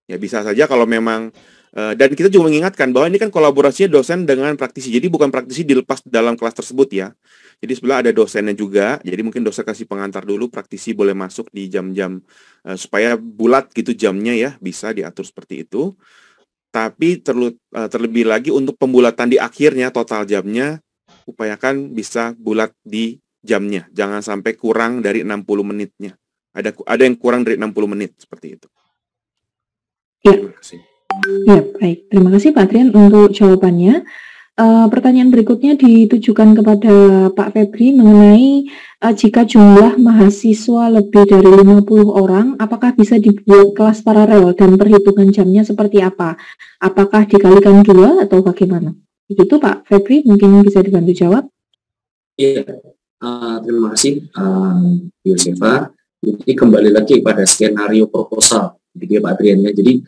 Ya, bisa saja kalau memang, dan kita juga mengingatkan bahwa ini kan kolaborasinya dosen dengan praktisi. Jadi bukan praktisi dilepas dalam kelas tersebut ya. Jadi sebelah ada dosennya juga. Jadi mungkin dosen kasih pengantar dulu, praktisi boleh masuk di jam-jam supaya bulat gitu jamnya ya, bisa diatur seperti itu. Tapi terlebih lagi untuk pembulatan di akhirnya, total jamnya, upayakan bisa bulat di jamnya. Jangan sampai kurang dari 60 menitnya. Ada yang kurang dari 60 menit, seperti itu. Ya. Terima kasih. Ya, baik. Terima kasih Pak Adrian untuk jawabannya. Pertanyaan berikutnya ditujukan kepada Pak Febri mengenai jika jumlah mahasiswa lebih dari 50 orang, apakah bisa dibuat kelas paralel dan perhitungan jamnya seperti apa? Apakah dikalikan 2 atau bagaimana? Begitu Pak Febri, mungkin bisa dibantu jawab. Iya, terima kasih Yosefa. Jadi kembali lagi pada skenario proposal, gitu ya Pak Adrian ya. Jadi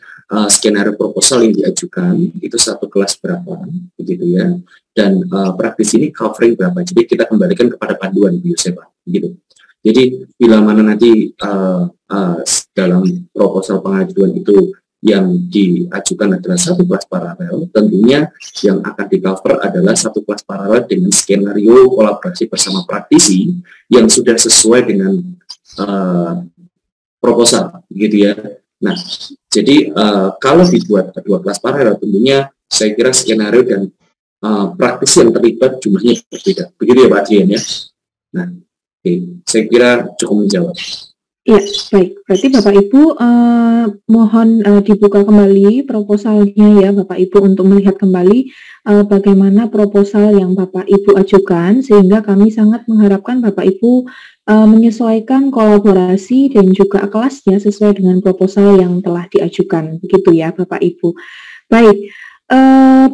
skenario proposal yang diajukan itu satu kelas berapa, begitu ya. Dan praktis ini covering berapa. Jadi kita kembalikan kepada panduan Yosefa, gitu. Jadi bila mana nanti dalam proposal pengajuan itu yang diajukan adalah satu kelas paralel, tentunya yang akan di-cover adalah satu kelas paralel dengan skenario kolaborasi bersama praktisi yang sudah sesuai dengan proposal, gitu ya. Nah, jadi kalau dibuat dua kelas paralel, tentunya saya kira skenario dan praktisi yang terlibat jumlahnya berbeda. Begitu ya Pak Adrian ya. Nah, saya kira cukup menjawab. Ya, baik. Berarti Bapak Ibu mohon dibuka kembali proposalnya ya Bapak Ibu untuk melihat kembali bagaimana proposal yang Bapak Ibu ajukan, sehingga kami sangat mengharapkan Bapak Ibu menyesuaikan kolaborasi dan juga kelasnya sesuai dengan proposal yang telah diajukan. Begitu ya Bapak Ibu. Baik.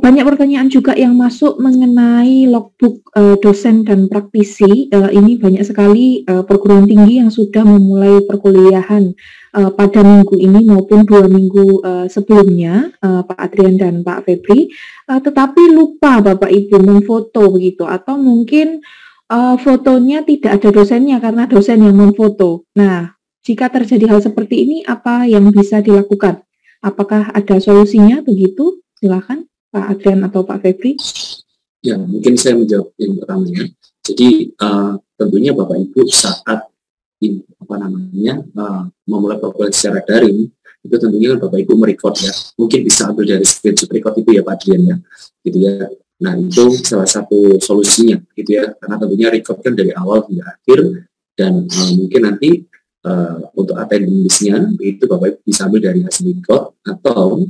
Banyak pertanyaan juga yang masuk mengenai logbook dosen dan praktisi. Ini banyak sekali perguruan tinggi yang sudah memulai perkuliahan pada minggu ini maupun 2 minggu sebelumnya, Pak Adrian dan Pak Febri, tetapi lupa Bapak Ibu memfoto begitu, atau mungkin fotonya tidak ada dosennya karena dosen yang memfoto. Nah, jika terjadi hal seperti ini, apa yang bisa dilakukan? Apakah ada solusinya begitu? Silakan Pak Adrian atau Pak Febri. Ya, mungkin saya menjawab yang pertama ya. Jadi tentunya Bapak Ibu saat memulai perkuliahan secara daring, itu tentunya Bapak Ibu merecord ya. Mungkin bisa ambil dari screenshot record itu ya Pak Adrian ya, gitu ya. Nah itu salah satu solusinya, gitu ya. Karena tentunya record kan dari awal hingga akhir, dan mungkin nanti untuk attendance-nya itu Bapak Ibu bisa ambil dari hasil record atau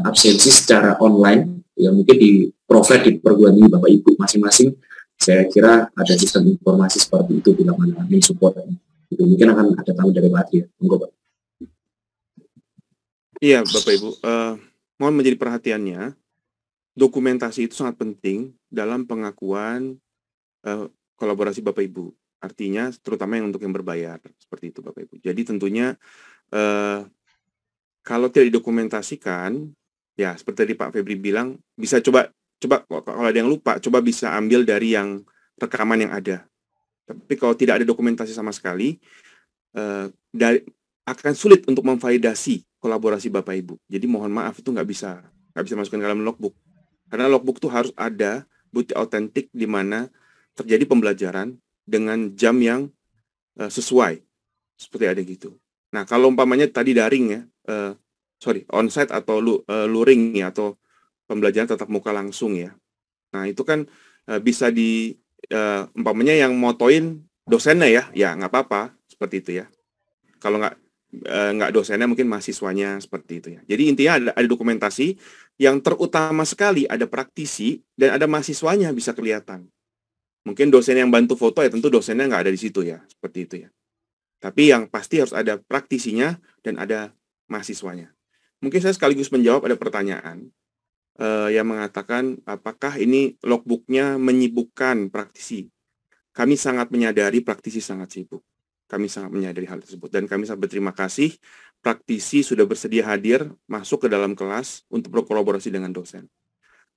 absensi secara online yang mungkin di provide di perguruan tinggi Bapak Ibu masing-masing. Saya kira ada sistem informasi seperti itu bila mana mensupport itu. Mungkin akan ada tamu dari Pak Adrian. Monggo Pak. Iya Bapak Ibu, mohon menjadi perhatiannya, dokumentasi itu sangat penting dalam pengakuan kolaborasi Bapak Ibu. Artinya terutama yang untuk yang berbayar seperti itu Bapak Ibu. Jadi tentunya kalau tidak didokumentasikan, ya seperti tadi Pak Febri bilang, bisa coba kalau ada yang lupa, coba bisa ambil dari yang rekaman yang ada. Tapi kalau tidak ada dokumentasi sama sekali, akan sulit untuk memvalidasi kolaborasi Bapak Ibu. Jadi mohon maaf itu nggak bisa masukkan ke dalam logbook. Karena logbook itu harus ada bukti autentik di mana terjadi pembelajaran dengan jam yang sesuai. Seperti ada gitu. Nah, kalau umpamanya tadi daring ya, onsite atau luring ya, atau pembelajaran tatap muka langsung ya. Nah, itu kan bisa umpamanya yang motoin dosennya ya nggak apa-apa, seperti itu ya. Kalau nggak dosennya, mungkin mahasiswanya, seperti itu ya. Jadi intinya ada dokumentasi yang terutama sekali, ada praktisi dan ada mahasiswanya bisa kelihatan. Mungkin dosen yang bantu foto ya tentu dosennya nggak ada di situ ya, seperti itu ya. Tapi yang pasti harus ada praktisinya dan ada mahasiswanya. Mungkin saya sekaligus menjawab ada pertanyaan yang mengatakan apakah ini logbooknya menyibukkan praktisi. Kami sangat menyadari praktisi sangat sibuk. Kami sangat menyadari hal tersebut. Dan kami sangat berterima kasih praktisi sudah bersedia hadir masuk ke dalam kelas untuk berkolaborasi dengan dosen.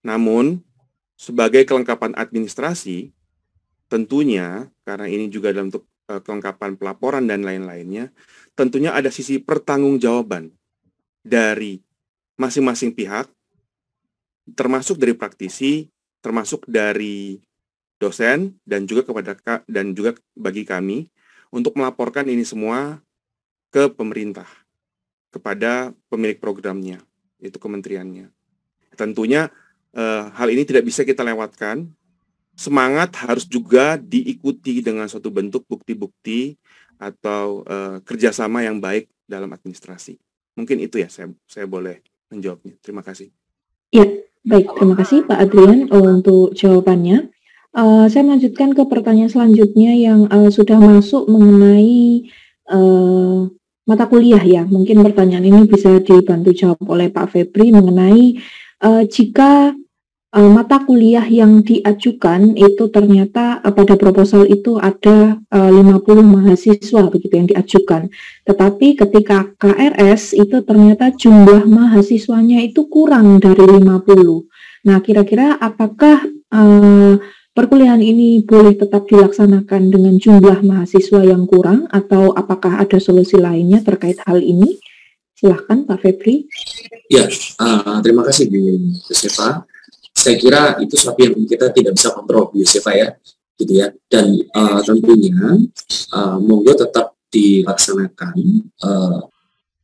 Namun, sebagai kelengkapan administrasi, tentunya, karena ini juga dalam bentuk kelengkapan pelaporan dan lain-lainnya, tentunya ada sisi pertanggungjawaban dari masing-masing pihak, termasuk dari praktisi, termasuk dari dosen, dan juga bagi kami, untuk melaporkan ini semua ke pemerintah, kepada pemilik programnya, yaitu kementeriannya. Tentunya hal ini tidak bisa kita lewatkan. Semangat harus juga diikuti dengan suatu bentuk bukti-bukti atau kerjasama yang baik dalam administrasi. Mungkin itu ya, saya boleh menjawabnya. Terima kasih. Ya, baik. Terima kasih Pak Adrian untuk jawabannya. Saya melanjutkan ke pertanyaan selanjutnya yang sudah masuk mengenai mata kuliah ya. Mungkin pertanyaan ini bisa dibantu jawab oleh Pak Febri mengenai jika mata kuliah yang diajukan itu ternyata pada proposal itu ada 50 mahasiswa begitu yang diajukan. Tetapi ketika KRS itu ternyata jumlah mahasiswanya itu kurang dari 50. Nah, kira-kira apakah perkuliahan ini boleh tetap dilaksanakan dengan jumlah mahasiswa yang kurang atau apakah ada solusi lainnya terkait hal ini? Silahkan Pak Febri. Ya, terima kasih Bu Yosefa. Saya kira itu sesuatu yang kita tidak bisa kontrol, Bu Yosefa ya, gitu ya. Dan tentunya monggo tetap dilaksanakan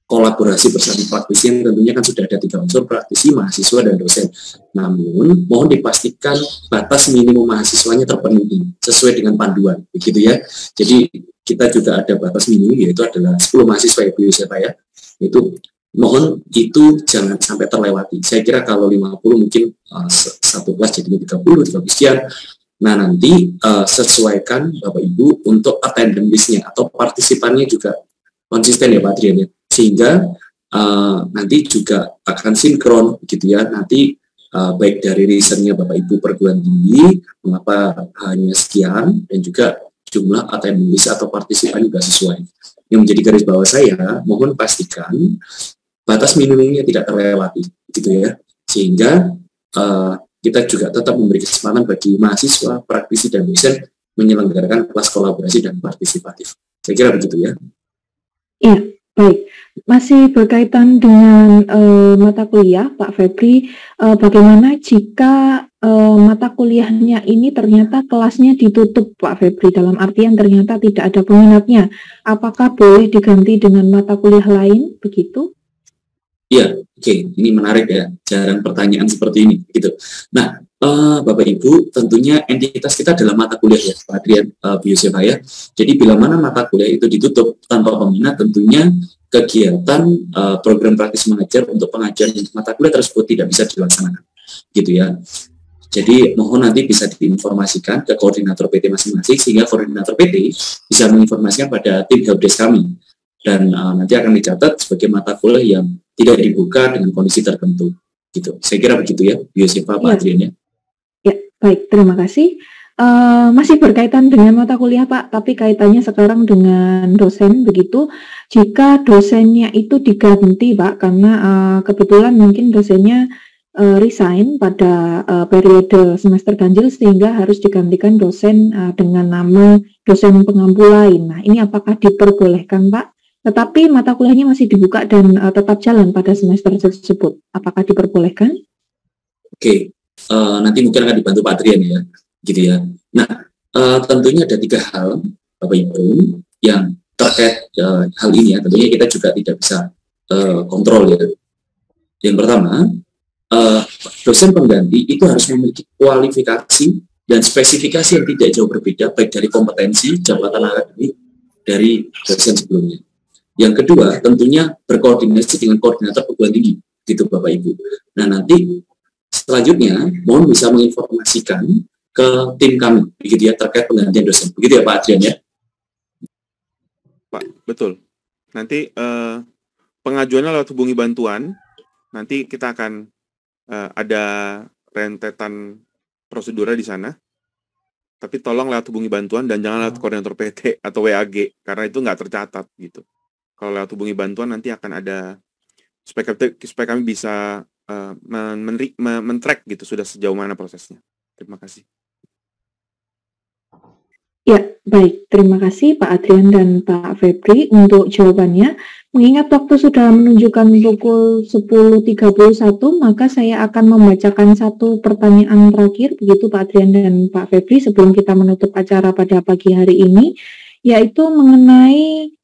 kolaborasi bersama praktisi yang tentunya kan sudah ada 3 unsur, praktisi, mahasiswa, dan dosen. Namun, mohon dipastikan batas minimum mahasiswanya terpenuhi sesuai dengan panduan, begitu ya. Jadi kita juga ada batas minimum, yaitu adalah 10 mahasiswa ya, Bu Yosefa ya. Itu mohon itu jangan sampai terlewati. Saya kira kalau 50 mungkin satu kelas jadinya 30 sekian. Nah, nanti sesuaikan Bapak Ibu untuk attendance list-nya atau partisipannya juga konsisten ya Pak Adrian ya. Sehingga nanti juga akan sinkron gitu ya. Nanti baik dari reasonnya Bapak Ibu perguruan tinggi mengapa hanya sekian, dan juga jumlah attendance list atau partisipan juga sesuai. Yang menjadi garis bawah saya, mohon pastikan batas minimumnya tidak terlewati, gitu ya, sehingga kita juga tetap memberi kesempatan bagi mahasiswa, praktisi, dan dosen menyelenggarakan kelas kolaborasi dan partisipatif. Saya kira begitu ya. Iya, baik. Masih berkaitan dengan mata kuliah, Pak Febri, bagaimana jika mata kuliahnya ini ternyata kelasnya ditutup, Pak Febri, dalam artian ternyata tidak ada peminatnya, apakah boleh diganti dengan mata kuliah lain, begitu? Iya, oke. Ini menarik ya, jarang pertanyaan seperti ini, gitu. Nah, Bapak Ibu, tentunya entitas kita adalah mata kuliah ya, Pak Adrian, Bu Yosefa ya. Jadi bila mana mata kuliah itu ditutup tanpa peminat, tentunya kegiatan program praktis mengajar untuk pengajaran mata kuliah tersebut tidak bisa dilaksanakan, gitu ya. Jadi mohon nanti bisa diinformasikan ke koordinator PT masing-masing, sehingga koordinator PT bisa menginformasikan pada tim helpdesk kami, dan nanti akan dicatat sebagai mata kuliah yang tidak dibuka dengan kondisi tertentu, gitu. Saya kira begitu ya, Bu Yosefa, Pak Adrian ya. Ya, baik, terima kasih. Masih berkaitan dengan mata kuliah Pak, tapi kaitannya sekarang dengan dosen begitu. Jika dosennya itu diganti Pak, karena kebetulan mungkin dosennya resign pada periode semester ganjil sehingga harus digantikan dosen dengan nama dosen pengampu lain. Nah, ini apakah diperbolehkan, Pak? Tetapi mata kuliahnya masih dibuka dan tetap jalan pada semester tersebut. Apakah diperbolehkan? Oke, nanti mungkin akan dibantu Pak Adrian ya, gitu ya. Nah, tentunya ada 3 hal, Bapak Ibu, yang terkait hal ini ya. Tentunya kita juga tidak bisa kontrol ya. Yang pertama, dosen pengganti itu harus memiliki kualifikasi dan spesifikasi yang tidak jauh berbeda, baik dari kompetensi, jabatan akademik dari dosen sebelumnya. Yang kedua, tentunya berkoordinasi dengan koordinator perguruan tinggi, gitu Bapak Ibu. Nah, nanti selanjutnya, mohon bisa menginformasikan ke tim kami, begitu ya, terkait penggantian dosen. Begitu ya Pak Adrian ya? Pak, betul. Nanti pengajuannya lewat hubungi bantuan, nanti kita akan ada rentetan prosedurnya di sana. Tapi tolong lewat hubungi bantuan dan jangan lewat koordinator PT atau WAG, karena itu nggak tercatat gitu. Kalau lewat hubungi bantuan nanti akan ada supaya kami bisa men-track gitu sudah sejauh mana prosesnya. Terima kasih. Ya, baik. Terima kasih Pak Adrian dan Pak Febri untuk jawabannya. Mengingat waktu sudah menunjukkan pukul 10.31, maka saya akan membacakan satu pertanyaan terakhir, begitu Pak Adrian dan Pak Febri, sebelum kita menutup acara pada pagi hari ini, yaitu mengenai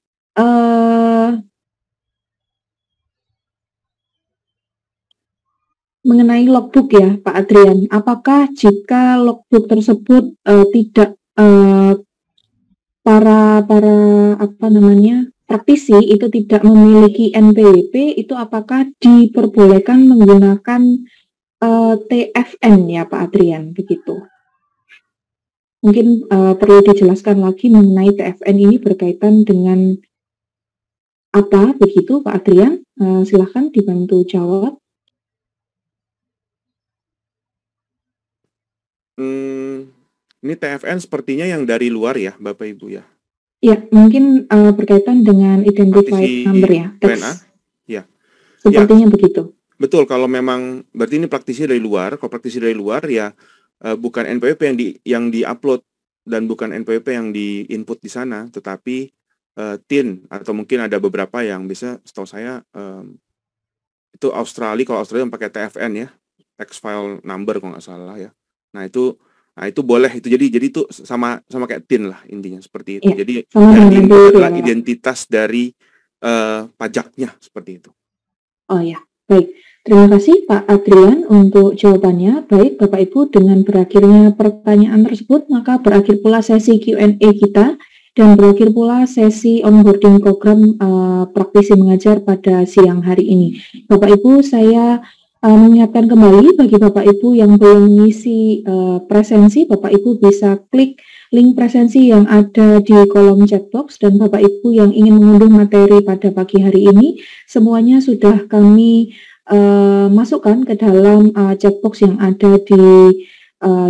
logbook ya, Pak Adrian. Apakah jika logbook tersebut tidak para praktisi itu tidak memiliki NPWP, itu apakah diperbolehkan menggunakan TFN ya Pak Adrian, begitu? Mungkin perlu dijelaskan lagi mengenai TFN ini berkaitan dengan apa, begitu Pak Adrian? Silahkan dibantu jawab. Ini TFN sepertinya yang dari luar ya, Bapak Ibu ya? Ya, mungkin berkaitan dengan identified number ya. Ya. Sepertinya begitu. Betul, kalau memang berarti ini praktisi dari luar. Kalau praktisi dari luar ya bukan NPWP yang di-upload dan bukan NPWP yang di-input di sana, tetapi TIN atau mungkin ada beberapa yang bisa, setahu saya itu Australia. Kalau Australia yang pakai TFN ya, tax file number kalau nggak salah ya. Nah itu boleh, itu jadi itu sama kayak TIN lah intinya, seperti itu. Ya, jadi yang adalah identitas dari pajaknya, seperti itu. Oh ya, baik. Terima kasih Pak Adrian untuk jawabannya. Baik Bapak Ibu, dengan berakhirnya pertanyaan tersebut, maka berakhir pula sesi Q&A kita dan berakhir pula sesi onboarding program praktisi mengajar pada siang hari ini. Bapak Ibu, saya mengingatkan kembali bagi Bapak Ibu yang belum mengisi presensi, Bapak Ibu bisa klik link presensi yang ada di kolom chat box, dan Bapak Ibu yang ingin mengunduh materi pada pagi hari ini, semuanya sudah kami masukkan ke dalam chat box yang ada di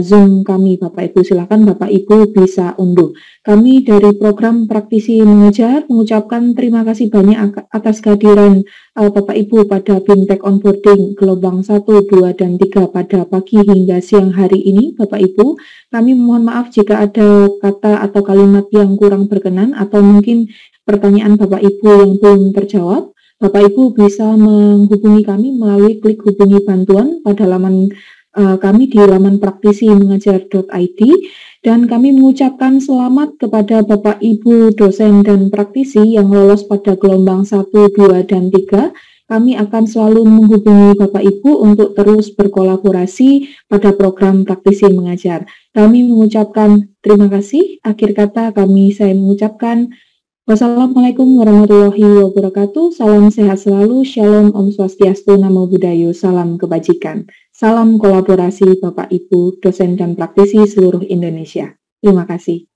Zoom kami. Bapak Ibu silakan Bapak Ibu bisa unduh. Kami dari program praktisi mengajar mengucapkan terima kasih banyak atas kehadiran Bapak Ibu pada BIMTEK onboarding gelombang 1, 2, dan 3 pada pagi hingga siang hari ini. Bapak Ibu, kami mohon maaf jika ada kata atau kalimat yang kurang berkenan atau mungkin pertanyaan Bapak Ibu yang belum terjawab. Bapak Ibu bisa menghubungi kami melalui klik hubungi bantuan pada laman kami di laman praktisimengajar.id, dan kami mengucapkan selamat kepada Bapak Ibu dosen dan praktisi yang lolos pada gelombang 1, 2, dan 3. Kami akan selalu menghubungi Bapak Ibu untuk terus berkolaborasi pada program praktisi mengajar. Kami mengucapkan terima kasih. Akhir kata saya mengucapkan wassalamualaikum warahmatullahi wabarakatuh. Salam sehat selalu. Shalom, Om Swastiastu, Namo Buddhaya. Salam kebajikan. Salam kolaborasi Bapak Ibu dosen dan praktisi seluruh Indonesia. Terima kasih.